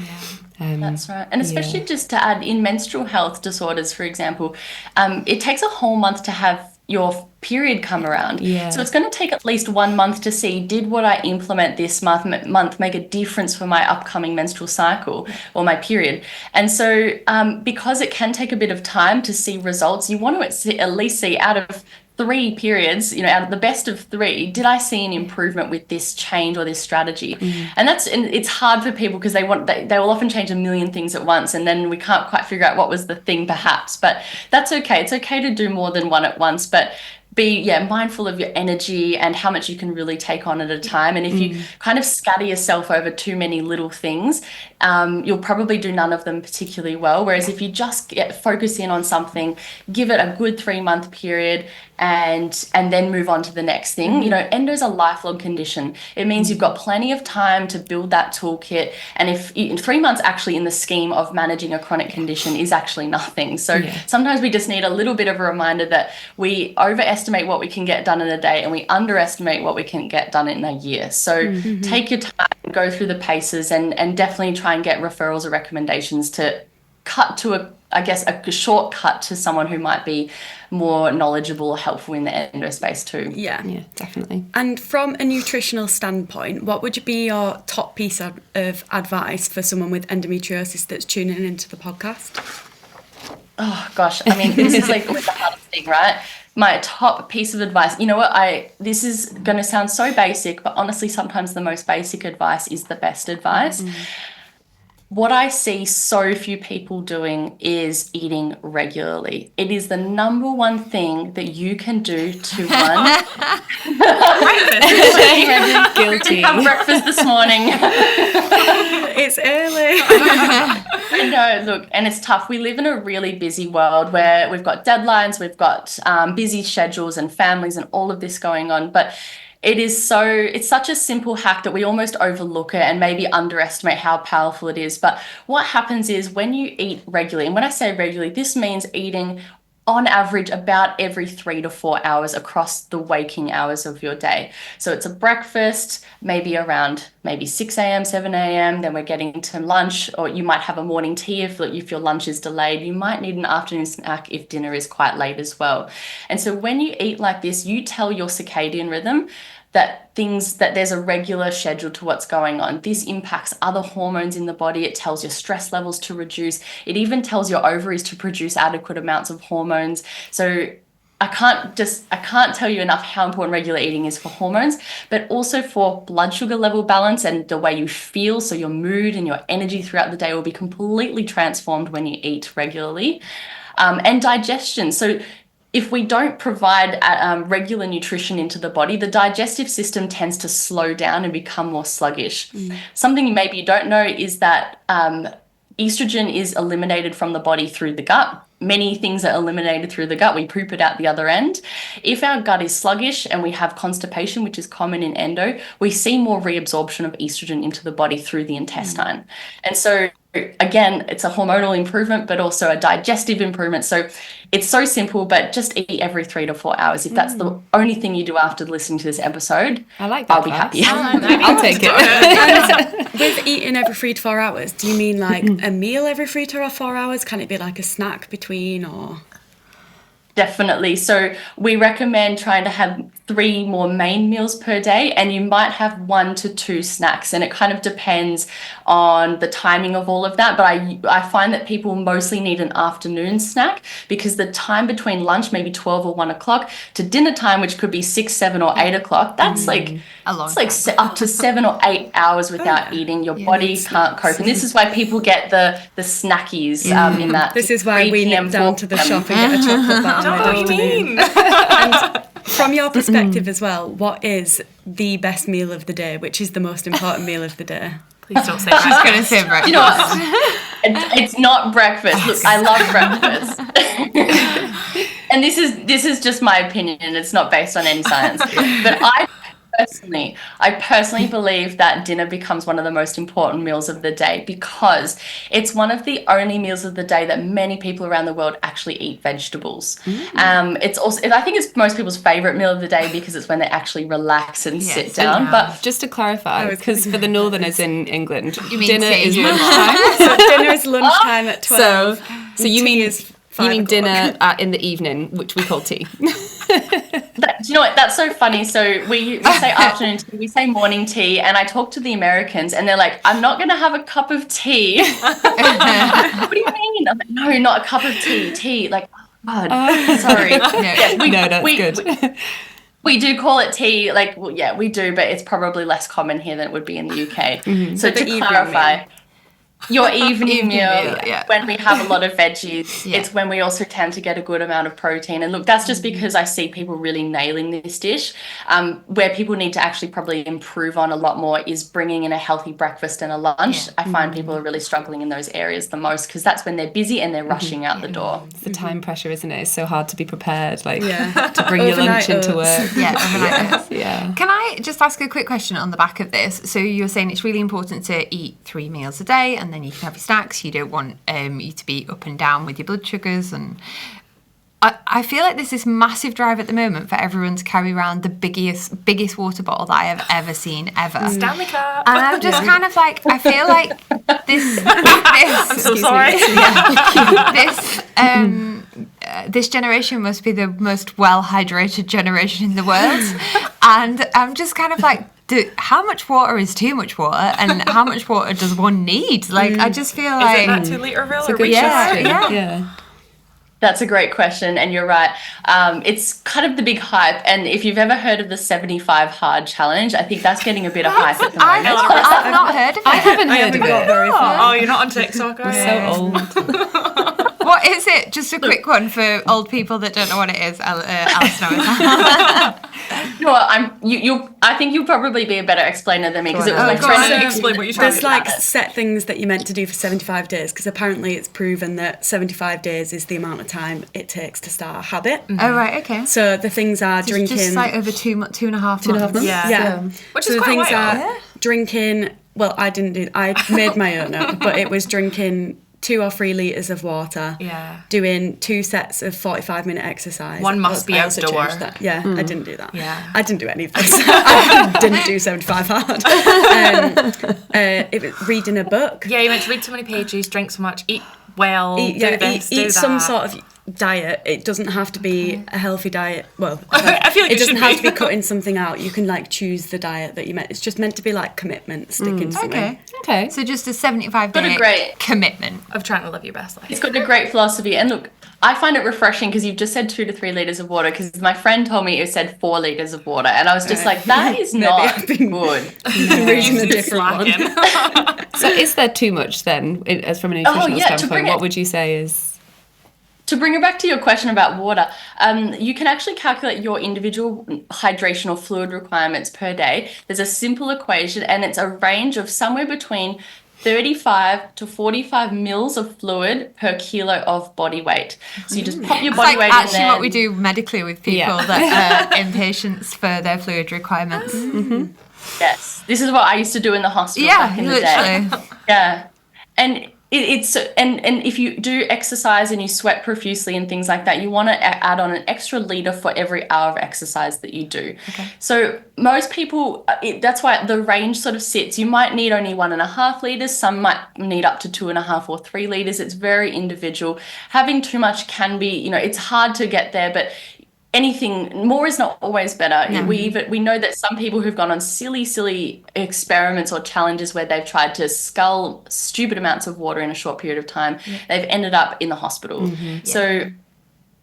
F: That's right. And especially just to add, in menstrual health disorders, for example, it takes a whole month to have your period come around. So it's going to take at least 1 month to see, did what I implement this month make a difference for my upcoming menstrual cycle or my period? And so because it can take a bit of time to see results, you want to at least see, out of 3 periods, out of the best of 3, did I see an improvement with this change or this strategy? And it's hard for people, because they will often change a million things at once, and then we can't quite figure out what was the thing perhaps. But that's okay. It's okay to do more than one at once, but be mindful of your energy and how much you can really take on at a time. And if you kind of scatter yourself over too many little things, you'll probably do none of them particularly well. Whereas if you just focus in on something, give it a good 3-month period, and then move on to the next thing. Endo is a lifelong condition. It means you've got plenty of time to build that toolkit. And if in 3 months, actually, in the scheme of managing a chronic condition, is actually nothing. So sometimes we just need a little bit of a reminder that we overestimate what we can get done in a day, and we underestimate what we can get done in a year. So take your time, go through the paces, and definitely try and get referrals or recommendations to cut to a shortcut to someone who might be more knowledgeable or helpful in the endo space too.
E: Yeah, definitely.
G: And from a nutritional standpoint, what would be your top piece of advice for someone with endometriosis that's tuning into the podcast?
F: Oh gosh, I mean, this is like the hardest thing, right? my top piece of advice, you know what, this is going to sound so basic, but honestly, sometimes the most basic advice is the best advice. What I see so few people doing is eating regularly. It is the number one thing that you can do to one.
E: Guilty.
F: Have breakfast this morning.
G: It's early.
F: I know, look, and it's tough. We live in a really busy world where we've got deadlines, we've got busy schedules and families and all of this going on. But it's such a simple hack that we almost overlook it and maybe underestimate how powerful it is. But what happens is when you eat regularly, and when I say regularly, this means eating on average about every 3 to 4 hours across the waking hours of your day. So it's a breakfast, maybe around 6 a.m., 7 a.m., then we're getting to lunch, or you might have a morning tea if your lunch is delayed. You might need an afternoon snack if dinner is quite late as well. And so when you eat like this, you tell your circadian rhythm that there's a regular schedule to what's going on. This impacts other hormones in the body. It tells your stress levels to reduce. It even tells your ovaries to produce adequate amounts of hormones. So I can't tell you enough how important regular eating is for hormones, but also for blood sugar level balance and the way you feel. So your mood and your energy throughout the day will be completely transformed when you eat regularly. And digestion. So if we don't provide regular nutrition into the body, the digestive system tends to slow down and become more sluggish. Something maybe you don't know is that estrogen is eliminated from the body through the gut. Many things are eliminated through the gut. We poop it out the other end. If our gut is sluggish and we have constipation, which is common in endo, we see more reabsorption of estrogen into the body through the intestine. And so again, it's a hormonal improvement, but also a digestive improvement. So it's so simple, but just eat every 3 to 4 hours. If that's the only thing you do after listening to this episode,
E: I like that.
F: I'll be happy.
E: I'll take it.
G: With eating every 3 to 4 hours, do you mean like a meal every 3 to 4 hours? Can it be like a snack between, or?
F: Definitely. So we recommend trying to have 3 more main meals per day, and you might have 1 to 2 snacks, and it kind of depends on the timing of all of that. But I find that people mostly need an afternoon snack, because the time between lunch, maybe 12 or 1 o'clock, to dinner time, which could be 6, 7 or 8 o'clock, that's like
D: a long
F: it's like up to 7 or 8 hours without eating. Your body can't cope. And this is why people get the snackies in that.
G: This is why we nip down to the shop and get a chocolate bar.
A: What do you mean?
G: And from your perspective as well, what is the best meal of the day? Which is the most important meal of the day?
A: Please don't say
D: She's
A: that.
D: going to say breakfast.
F: You know what? It's not breakfast. Look, I love breakfast. And this is just my opinion, and it's not based on any science. But I personally believe that dinner becomes one of the most important meals of the day, because it's one of the only meals of the day that many people around the world actually eat vegetables. It's also, I think it's most people's favorite meal of the day, because it's when they actually relax and sit down. But
E: just to clarify, because for the northerners in England, dinner
D: tea?
E: is lunchtime.
G: So dinner is lunchtime at 12.
E: So you mean dinner in the evening, which we call tea.
F: Do you know what? That's so funny. So we say afternoon tea, we say morning tea, and I talk to the Americans, and they're like, "I'm not going to have a cup of tea." What do you mean? I'm like, no, not a cup of tea. Tea, like, oh, God, sorry.
E: Good.
F: We do call it tea. Like, well, yeah, we do, but it's probably less common here than it would be in the UK. So to clarify. Your evening meal, when we have a lot of veggies, it's when we also tend to get a good amount of protein. And look, that's just because I see people really nailing this dish. Where people need to actually probably improve on a lot more is bringing in a healthy breakfast and a lunch. I find people are really struggling in those areas the most, because that's when they're busy and they're rushing out the door.
E: It's the time pressure, isn't it? It's so hard to be prepared, to bring your lunch into work.
D: Yeah. Can I just ask a quick question on the back of this? So you're saying it's really important to eat 3 meals a day, and then you can have your snacks. You don't want you to be up and down with your blood sugars. And I feel like there's this massive drive at the moment for everyone to carry around the biggest water bottle that I have ever seen, ever.
A: Stanley Cup.
D: And I'm just kind of like, I feel like this
A: I'm so sorry.
D: This generation must be the most well-hydrated generation in the world. And I'm just kind of like, how much water is too much water, and how much water does one need? Like, I just feel like...
A: Is it that 2 litre rule?
E: It's a good question.
D: Yeah.
F: That's a great question, and you're right. It's kind of the big hype, and if you've ever heard of the 75 hard challenge, I think that's getting a bit of hype at the moment.
D: I've not heard of it.
E: I haven't heard of
G: got
E: it.
G: very far.
A: Oh, you're not on TikTok, are you?
E: So old.
D: What is it? Just a quick one for old people that don't know what it is. Alice knows.
F: No, I think you'll probably be a better explainer than me because it was my friend.
A: Explain what you're trying
G: There's
A: to
G: like set things that you're meant to do for 75 days because apparently it's proven that 75 days is the amount of time it takes to start a habit.
D: Oh, right, okay.
G: So the things are
D: It's
G: drinking.
D: just like over 2.5 months.
A: Yeah.
G: Yeah.
A: Which
G: So
A: is
G: the
A: quite
G: things
A: a while.
G: are drinking. Well, I didn't do. I made my own up, but it was drinking 2 or 3 litres of water.
A: Yeah.
G: Doing 2 sets of 45-minute exerse.
A: One must be
G: I also
A: outdoor.
G: changed that. Yeah, I didn't do that.
A: Yeah.
G: I didn't do any of this. I didn't do 75 hard. It was reading a book.
A: Yeah, you meant to read so many pages, drink so much, eat well,
G: Eat,
A: do this, do
G: eat
A: that.
G: some sort of diet. It doesn't have to be a healthy diet. Well,
A: I feel like
G: it
A: it
G: doesn't
A: should
G: have
A: be.
G: to be cutting something out. You can like choose the diet that you meant. It's just meant to be like commitment, sticking to something.
D: Okay.
E: Okay.
D: So just a 75-day
F: great-
D: commitment.
A: Of trying to live your best life.
F: It's got a great philosophy, and look, I find it refreshing because you've just said 2 to 3 litres of water because my friend told me it said 4 litres of water, and I was just like, that is
G: Maybe
F: not
G: I've been
F: good.
G: reading a different one.
A: Slacking.
E: So is there too much then, as from a nutritional
F: yeah, to
E: standpoint?
F: bring
E: What
F: it-
E: would you say is...
F: To bring it back to your question about water, you can actually calculate your individual hydration or fluid requirements per day. There's a simple equation, and it's a range of somewhere between 35 to 45 mils of fluid per kilo of body weight. So you just pop your
D: It's
F: body
D: like
F: weight
D: actually
F: in there.
D: what we do medically with people that are in patients for their fluid requirements.
F: Yes, this is what I used to do in the hospital
D: Yeah,
F: back in the day.
D: literally.
F: Yeah, and it's and if you do exercise and you sweat profusely and things like that, you want to add on an extra liter for every hour of exercise that you do. Okay. So most people, that's why the range sort of sits. You might need only 1.5 liters. Some might need up to 2.5 or 3 liters. It's very individual. Having too much can be, it's hard to get there, but anything more is not always better.
D: No.
F: We know that some people who've gone on silly experiments or challenges where they've tried to scull stupid amounts of water in a short period of time, they've ended up in the hospital. So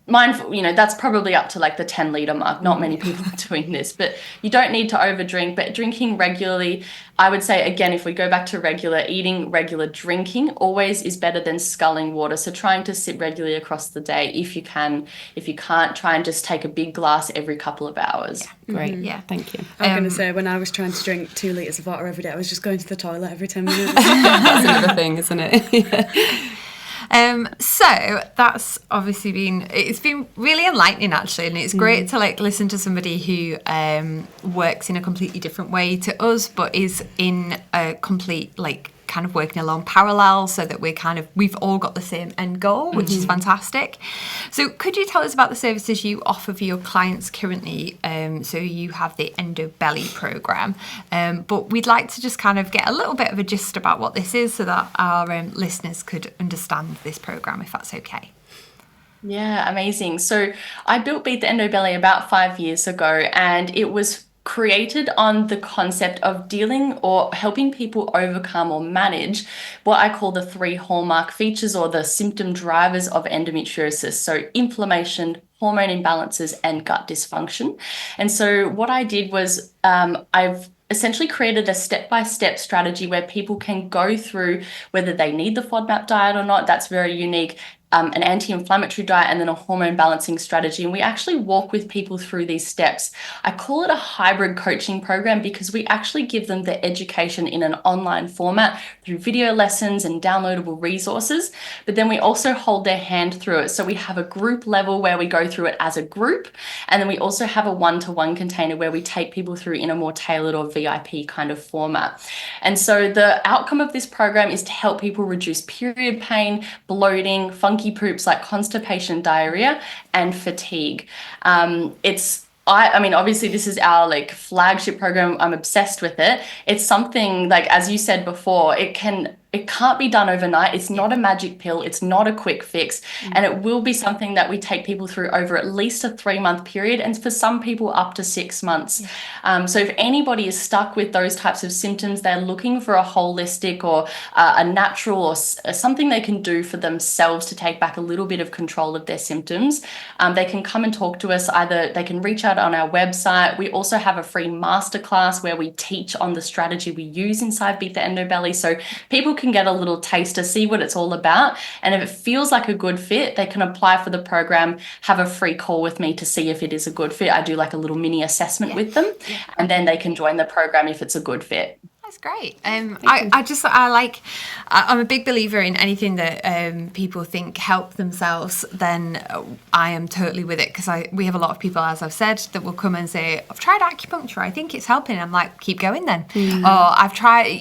F: mindful, that's probably up to like the 10 litre mark. Not many people are doing this, but you don't need to overdrink. But drinking regularly, I would say, again, if we go back to regular eating, regular drinking always is better than sculling water. So trying to sip regularly across the day if you can. If you can't, try and just take a big glass every couple of hours.
E: Great.
D: Yeah.
E: Thank you.
G: I was going to say, when I was trying to drink 2 litres of water every day, I was just going to the toilet every 10 minutes.
E: That's another thing, isn't it?
D: So that's obviously it's been really enlightening actually, and it's great to like listen to somebody who works in a completely different way to us, but is in a complete kind of working along parallel so that we've all got the same end goal, which is fantastic. So could you tell us about the services you offer for your clients currently? So you have the Endo Belly program, but we'd like to just kind of get a little bit of a gist about what this is so that our listeners could understand this program, if that's okay.
F: Yeah, amazing. So I built Beat the Endo Belly about 5 years ago, and it was created on the concept of dealing or helping people overcome or manage what I call the 3 hallmark features or the symptom drivers of endometriosis. So inflammation, hormone imbalances, and gut dysfunction. And so what I did was I've essentially created a step-by-step strategy where people can go through whether they need the FODMAP diet or not. That's very unique. An anti-inflammatory diet, and then a hormone balancing strategy. And we actually walk with people through these steps. I call it a hybrid coaching program because we actually give them the education in an online format through video lessons and downloadable resources. But then we also hold their hand through it. So we have a group level where we go through it as a group. And then we also have a one-to-one container where we take people through in a more tailored or VIP kind of format. And so the outcome of this program is to help people reduce period pain, bloating, funky poops like constipation, diarrhea, and fatigue. I mean, obviously this is our flagship program. I'm obsessed with it. It's something as you said before, it can it can't be done overnight. It's not a magic pill. It's not a quick fix. And it will be something that we take people through over at least a 3-month period, and for some people up to 6 months. So if anybody is stuck with those types of symptoms, they're looking for a holistic or a natural or something they can do for themselves to take back a little bit of control of their symptoms, they can come and talk to us. Either they can reach out on our website. We also have a free masterclass where we teach on the strategy we use inside Beat the Endo Belly, so people can get a little taste to see what it's all about. And if it feels like a good fit, they can apply for the program, have a free call with me to see if it is a good fit. I do like a little mini assessment with them, and then they can join the program if it's a good fit.
D: That's great. I'm a big believer in anything that people think help themselves, then I am totally with it, because we have a lot of people, as I've said, that will come and say, I've tried acupuncture, I think it's helping. I'm like, keep going then. Or I've tried,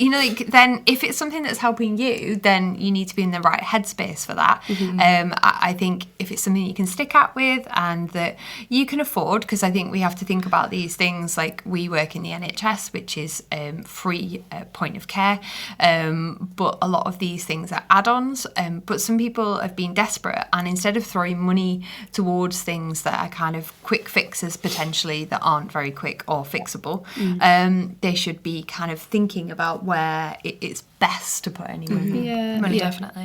D: then if it's something that's helping you, then you need to be in the right headspace for that. I think if it's something you can stick at with and that you can afford, because I think we have to think about these things, like we work in the NHS, which is free point of care, but a lot of these things are add-ons, but some people have been desperate, and instead of throwing money towards things that are kind of quick fixes potentially that aren't very quick or fixable, they should be kind of thinking about where it's best to put any money.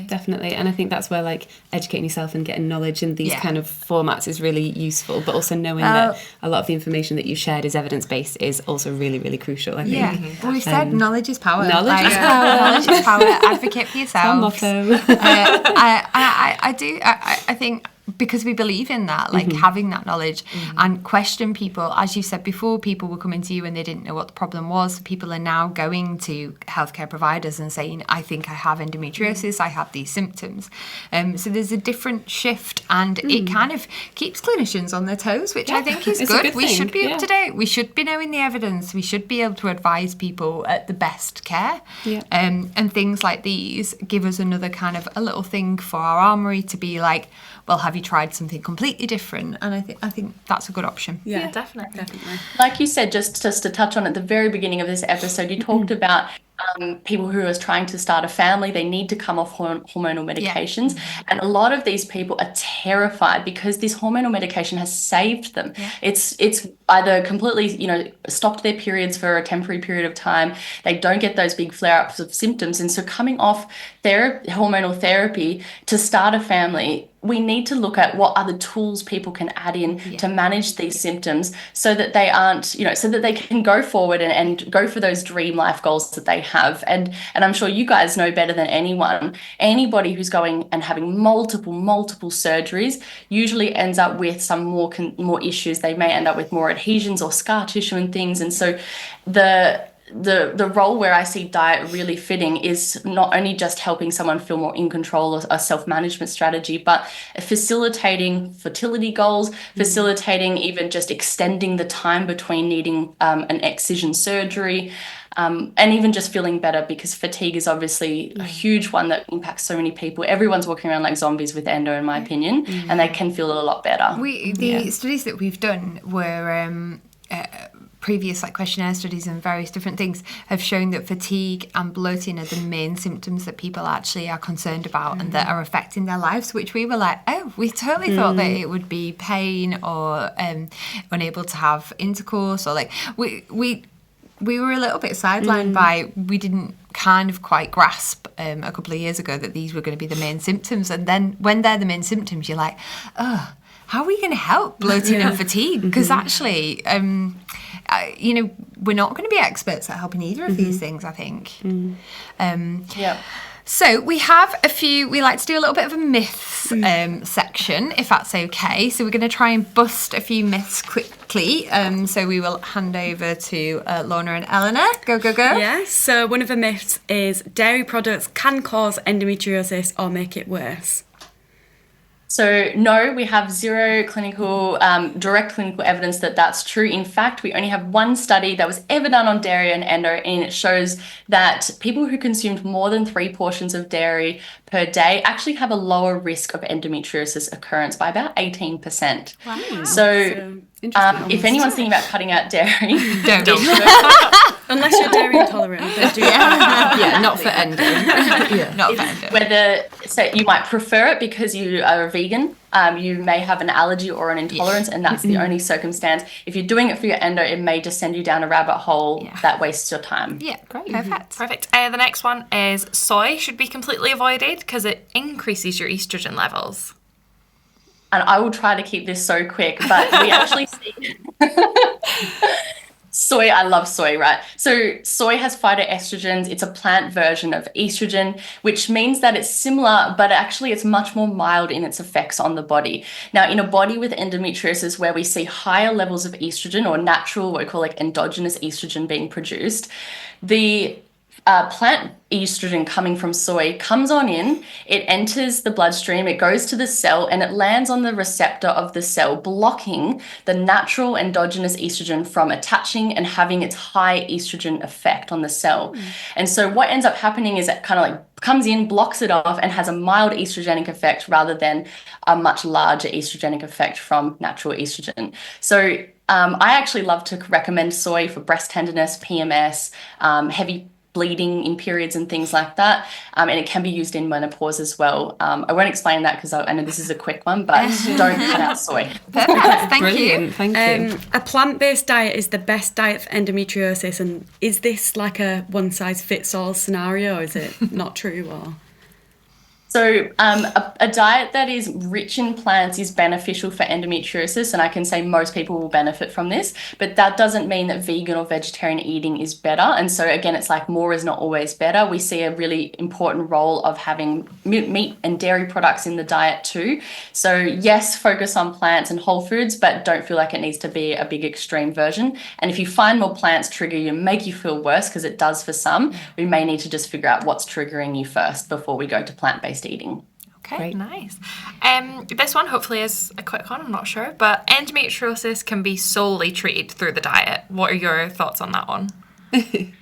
E: Definitely. And I think that's where like educating yourself and getting knowledge in these kind of formats is really useful, but also knowing that a lot of the information that you've shared is evidence-based is also really, really crucial, I think.
D: Well, we've said knowledge is power.
E: Knowledge is power.
D: Knowledge is power. Advocate for yourself. I think because we believe in that, like having that knowledge and question people. As you said before, people were coming to you and they didn't know what the problem was. People are now going to healthcare providers and saying, I think I have endometriosis, I have these symptoms. So there's a different shift, and it kind of keeps clinicians on their toes, which I think is good. We should be up to date. We should be knowing the evidence. We should be able to advise people at the best care. And things like these give us another kind of a little thing for our armoury to be like, well, have you tried something completely different? And I think that's a good option.
A: Yeah, definitely.
F: Like you said, just to touch on at the very beginning of this episode, you talked about people who are trying to start a family. They need to come off hormonal medications, and a lot of these people are terrified because this hormonal medication has saved them. It's either completely stopped their periods for a temporary period of time. They don't get those big flare-ups of symptoms, and so coming off hormonal therapy to start a family, we need to look at what other tools people can add in to manage these symptoms, so that they aren't, so that they can go forward and go for those dream life goals that they have. And I'm sure you guys know better than anyone, anybody who's going and having multiple surgeries usually ends up with some more issues. They may end up with more adhesions or scar tissue and things. And so the role where I see diet really fitting is not only just helping someone feel more in control of a self-management strategy, but facilitating fertility goals, facilitating even just extending the time between needing an excision surgery, and even just feeling better, because fatigue is obviously a huge one that impacts so many people. Everyone's walking around like zombies with endo, in my opinion, and they can feel a lot better.
D: The studies that we've done were previous questionnaire studies and various different things have shown that fatigue and bloating are the main symptoms that people actually are concerned about and that are affecting their lives, which we were like, we totally thought that it would be pain or unable to have intercourse, or we were a little bit sidelined by, we didn't kind of quite grasp a couple of years ago that these were going to be the main symptoms. And then when they're the main symptoms, you're like, how are we going to help bloating and fatigue? Because actually, we're not going to be experts at helping either of these things, I think. So we have we like to do a little bit of a myths section, if that's okay. So we're going to try and bust a few myths quickly. So we will hand over to Lorna and Eleanor. Go.
G: Yes, so one of the myths is dairy products can cause endometriosis or make it worse.
F: So no, we have zero direct clinical evidence that that's true. In fact, we only have one study that was ever done on dairy and endo, and it shows that people who consumed more than 3 portions of dairy per day actually have a lower risk of endometriosis occurrence by about 18%. Wow. So if anyone's thinking about cutting out dairy,
D: don't.
G: Unless you're dairy intolerant, then do
C: Yeah, not for endo.
D: Not offended.
F: So you might prefer it because you are a vegan. You may have an allergy or an intolerance, and that's the only circumstance. If you're doing it for your endo, it may just send you down a rabbit hole that wastes your time.
D: Yeah, great. Perfect.
A: Perfect. The next one is soy should be completely avoided because it increases your estrogen levels.
F: And I will try to keep this so quick, but we actually see soy. I love soy, right? So soy has phytoestrogens. It's a plant version of estrogen, which means that it's similar, but actually it's much more mild in its effects on the body. Now, in a body with endometriosis where we see higher levels of estrogen or natural, what we call like endogenous estrogen being produced, the plant estrogen coming from soy comes on in, it enters the bloodstream, it goes to the cell, and it lands on the receptor of the cell, blocking the natural endogenous estrogen from attaching and having its high estrogen effect on the cell. And so what ends up happening is it kind of like comes in, blocks it off, and has a mild estrogenic effect rather than a much larger estrogenic effect from natural estrogen. So I actually love to recommend soy for breast tenderness, PMS, heavy bleeding in periods and things like that, and it can be used in menopause as well. I won't explain that because I know this is a quick one, but don't cut out soy.
D: Perfect. Thank
E: Brilliant,
D: you.
E: thank you.
G: A plant-based diet is the best diet for endometriosis, and is this like a one-size-fits-all scenario? Is it not true, or...?
F: So a diet that is rich in plants is beneficial for endometriosis, and I can say most people will benefit from this, but that doesn't mean that vegan or vegetarian eating is better. And so again, it's like more is not always better. We see a really important role of having meat and dairy products in the diet too. So yes, focus on plants and whole foods, but don't feel like it needs to be a big extreme version. And if you find more plants trigger you and make you feel worse, because it does for some, we may need to just figure out what's triggering you first before we go to plant-based eating.
A: Okay,
E: Great.
A: nice. This one hopefully is a quick one, I'm not sure, but endometriosis can be solely treated through the diet. What are your thoughts on that one?
F: If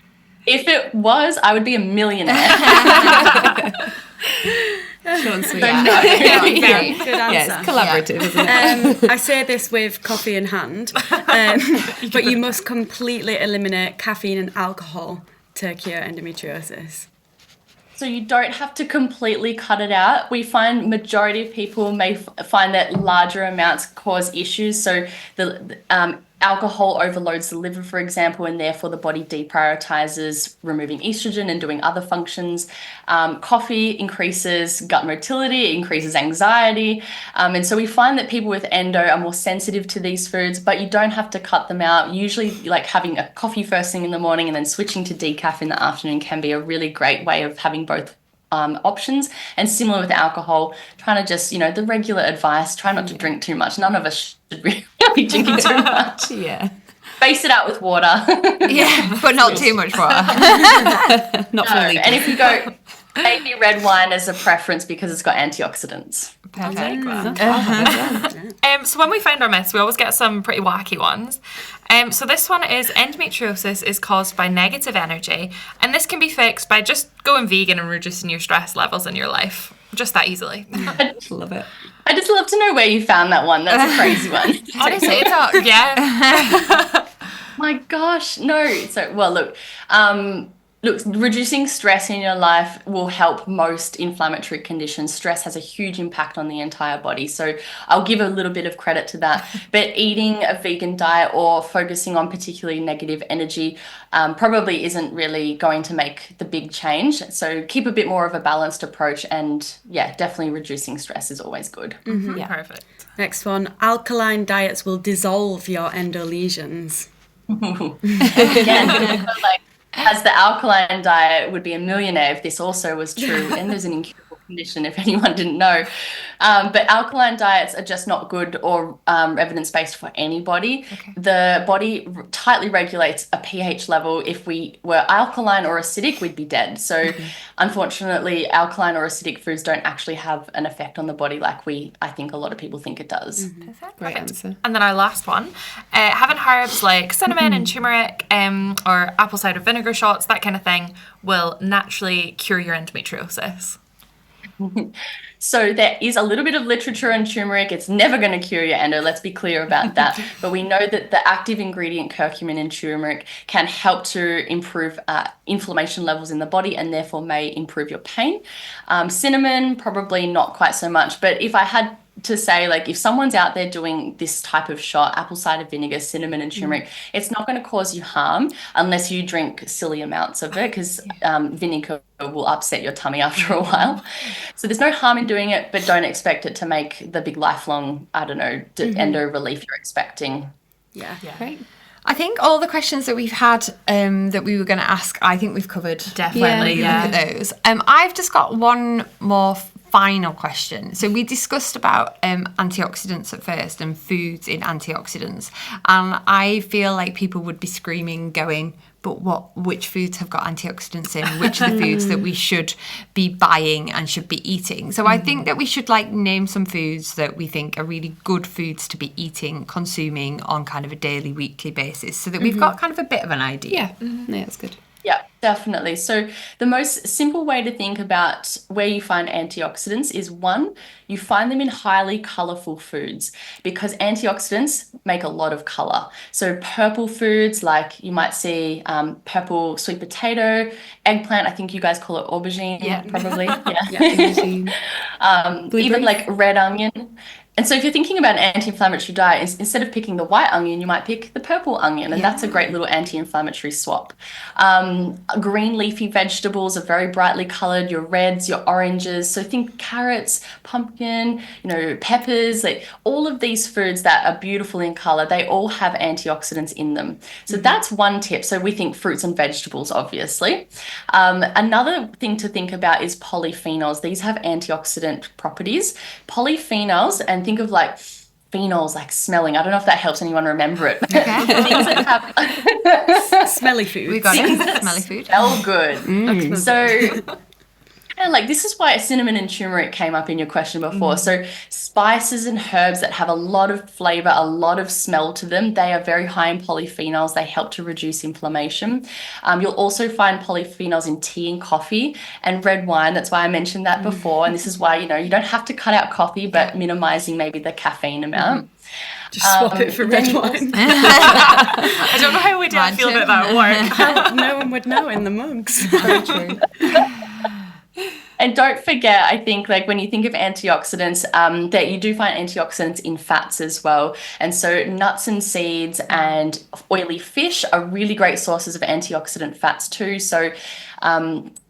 F: it was, I would be a millionaire.
E: Short and sweet.
G: Good answer.
E: Yeah, it's collaborative, isn't it?
G: I say this with coffee in hand, but you must completely eliminate caffeine and alcohol to cure endometriosis.
F: So you don't have to completely cut it out. We find majority of people may find that larger amounts cause issues. So the alcohol overloads the liver, for example, and therefore the body deprioritizes removing estrogen and doing other functions. Coffee increases gut motility, it increases anxiety. And so we find that people with endo are more sensitive to these foods, but you don't have to cut them out. Usually like having a coffee first thing in the morning and then switching to decaf in the afternoon can be a really great way of having both options. And similar with alcohol, trying to just, the regular advice, try not to drink too much. None of us should really be drinking too much.
E: Yeah.
F: Base it out with water.
D: Yeah, but not too much water.
E: Not for the
F: And if you go, maybe red wine as a preference because it's got antioxidants.
D: Perfect.
A: So when we find our myths, we always get some pretty wacky ones. So this one is endometriosis is caused by negative energy, and this can be fixed by just going vegan and reducing your stress levels in your life. Just that easily.
E: Love it.
F: I just love to know where you found that one. That's a crazy one.
A: Honestly, it's all, yeah.
F: My gosh, no. So, well, look, reducing stress in your life will help most inflammatory conditions. Stress has a huge impact on the entire body. So I'll give a little bit of credit to that. But eating a vegan diet or focusing on particularly negative energy probably isn't really going to make the big change. So keep a bit more of a balanced approach, and yeah, definitely reducing stress is always good.
A: Mm-hmm. Yeah. Perfect.
G: Next one, alkaline diets will dissolve your endo lesions.
F: Again, as the alkaline diet would be a millionaire if this also was true, and there's an incurable condition if anyone didn't know. But alkaline diets are just not good or evidence-based for anybody. Okay. The body tightly regulates a pH level. If we were alkaline or acidic, we'd be dead. So unfortunately, alkaline or acidic foods don't actually have an effect on the body like I think a lot of people think it does.
A: Perfect.
E: Great answer.
A: And then our last one, having herbs like cinnamon and turmeric or apple cider vinegar shots, that kind of thing, will naturally cure your endometriosis.
F: So there is a little bit of literature on turmeric. It's never going to cure your endo. Let's be clear about that. But we know that the active ingredient curcumin in turmeric can help to improve inflammation levels in the body and therefore may improve your pain. Cinnamon, probably not quite so much. But if I had to say, like, if someone's out there doing this type of shot, apple cider vinegar, cinnamon and turmeric, it's not going to cause you harm unless you drink silly amounts of it, because vinegar will upset your tummy after a while. So there's no harm in doing it, but don't expect it to make the big lifelong, endo relief you're expecting.
G: Yeah.
E: Great.
D: I think all the questions that we've had that we were going to ask, I think we've covered.
A: Definitely,
D: Look at those. I've just got one more final question. So we discussed about antioxidants at first and foods in antioxidants, and I feel like people would be screaming, going, but which foods have got antioxidants in? Which are the foods that we should be buying and should be eating? So I think that we should name some foods that we think are really good foods to be eating, consuming on kind of a daily, weekly basis, so that we've got kind of a bit of an idea.
E: Yeah, yeah, that's good.
F: Yeah, definitely. So the most simple way to think about where you find antioxidants is, one, you find them in highly colorful foods, because antioxidants make a lot of color. So purple foods, like you might see purple sweet potato, eggplant, I think you guys call it aubergine, probably. Even like red onion. And so if you're thinking about an anti-inflammatory diet, instead of picking the white onion, you might pick the purple onion, and that's a great little anti-inflammatory swap. Green leafy vegetables are very brightly colored, your reds, your oranges. So think carrots, pumpkin, peppers, like all of these foods that are beautiful in color, they all have antioxidants in them. So that's one tip. So we think fruits and vegetables, obviously. Another thing to think about is polyphenols. These have antioxidant properties. Polyphenols, and think of like phenols, like smelling. I don't know if that helps anyone remember it.
D: Okay.
F: Things that have
G: smelly food.
D: We got it. Smelly food.
F: Smell good. So this is why cinnamon and turmeric came up in your question before. So spices and herbs that have a lot of flavor, a lot of smell to them, they are very high in polyphenols. They help to reduce inflammation. You'll also find polyphenols in tea and coffee and red wine. That's why I mentioned that before. And this is why, you don't have to cut out coffee, but minimizing maybe the caffeine amount.
G: Just swap it for red wine.
A: I don't know how we didn't feel about that at work.
G: No one would know in the mugs.
D: Very true.
F: And don't forget, I think, when you think of antioxidants, that you do find antioxidants in fats as well. And so nuts and seeds and oily fish are really great sources of antioxidant fats too. So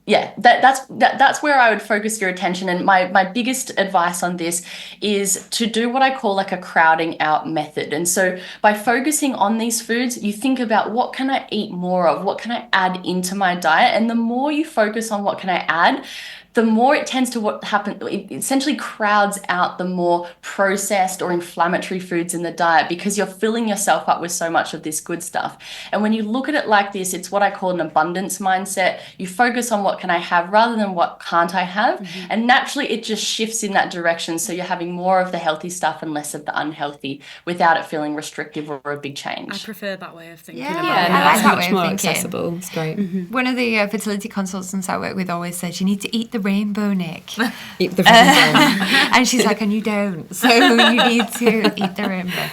F: that's where I would focus your attention. And my biggest advice on this is to do what I call a crowding out method. And so by focusing on these foods, you think about, what can I eat more of? What can I add into my diet? And the more you focus on what can I add, the more it tends to it essentially crowds out the more processed or inflammatory foods in the diet, because you're filling yourself up with so much of this good stuff. And when you look at it like this, it's what I call an abundance mindset. You focus on what can I have rather than what can't I have. And naturally it just shifts in that direction. So you're having more of the healthy stuff and less of the unhealthy without it feeling restrictive or a big change.
G: I prefer that way of thinking
D: Yeah,
G: about
D: I
G: it.
D: like
E: It's
D: that
E: much
D: way of
E: more
D: thinking.
E: accessible. It's great.
D: One of the fertility consultants I work with always says, you need to eat the rainbow, Nick.
E: Eat the rainbow.
D: And she's like, and you don't. So you need to eat the rainbow.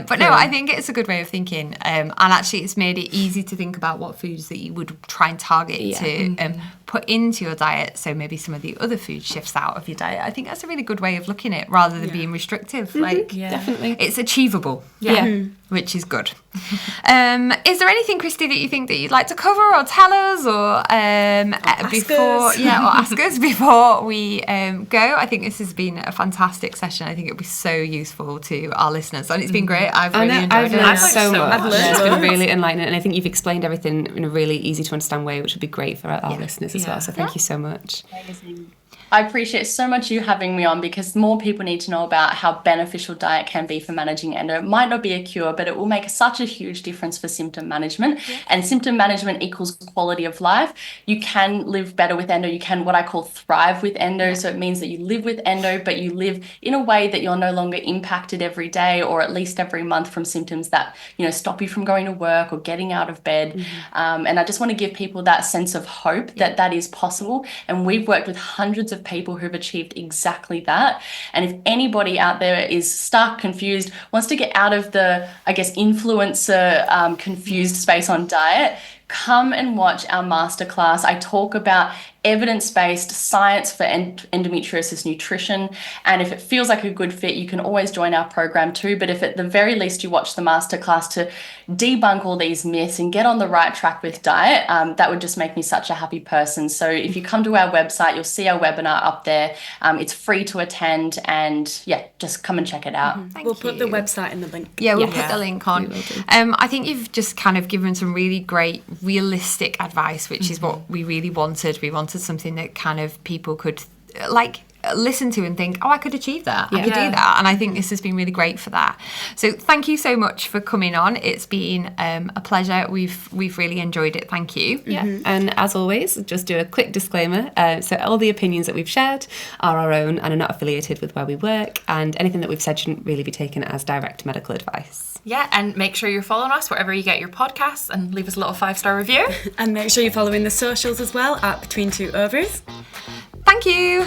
D: But no, I think it's a good way of thinking. And actually, it's made it easy to think about what foods that you would try and target to put into your diet. So maybe some of the other food shifts out of your diet. I think that's a really good way of looking at it, rather than being restrictive.
E: Definitely.
D: It's achievable. Which is good. Is there anything, Christie, that you think that you'd like to cover or tell us, or ask us before we go? I think this has been a fantastic session. I think it'll be so useful to our listeners, and it's been great. I've really enjoyed
E: I've
D: it.
E: learned so much.
G: I've learned
E: It's been
G: loads.
E: really enlightening, and I think you've explained everything in a really easy to understand way, which would be great for our listeners as well. So thank you so much.
F: Amazing. I appreciate so much you having me on, because more people need to know about how beneficial diet can be for managing endo. It might not be a cure, but it will make such a huge difference for symptom management. And symptom management equals quality of life. You can live better with endo. You can, what I call, thrive with endo. So it means that you live with endo, but you live in a way that you're no longer impacted every day, or at least every month, from symptoms that, stop you from going to work or getting out of bed. And I just want to give people that sense of hope that that is possible. And we've worked with hundreds of of people who've achieved exactly that. And if anybody out there is stuck, confused, wants to get out of the, I guess, influencer confused space on diet, come and watch our masterclass. I talk about evidence-based science for endometriosis nutrition, and if it feels like a good fit, you can always join our program too. But if at the very least you watch the masterclass to debunk all these myths and get on the right track with diet, that would just make me such a happy person. So if you come to our website, you'll see our webinar up there. It's free to attend, and yeah, just come and check it out.
G: We'll put the website in the link.
D: Yeah, we'll put the link on. I think you've just kind of given some really great, realistic advice, which is what we really wanted. We wanted something that kind of people could listen to and think, oh, I could achieve that. I could do that. And I think this has been really great for that. So thank you so much for coming on. It's been a pleasure. We've really enjoyed it. Thank you.
E: Yeah. And as always, just do a quick disclaimer. So all the opinions that we've shared are our own and are not affiliated with where we work, and anything that we've said shouldn't really be taken as direct medical advice.
A: Yeah, and make sure you're following us wherever you get your podcasts, and leave us a little 5-star review.
G: And make sure you're following the socials as well at Between Two Ovaries.
D: Thank you.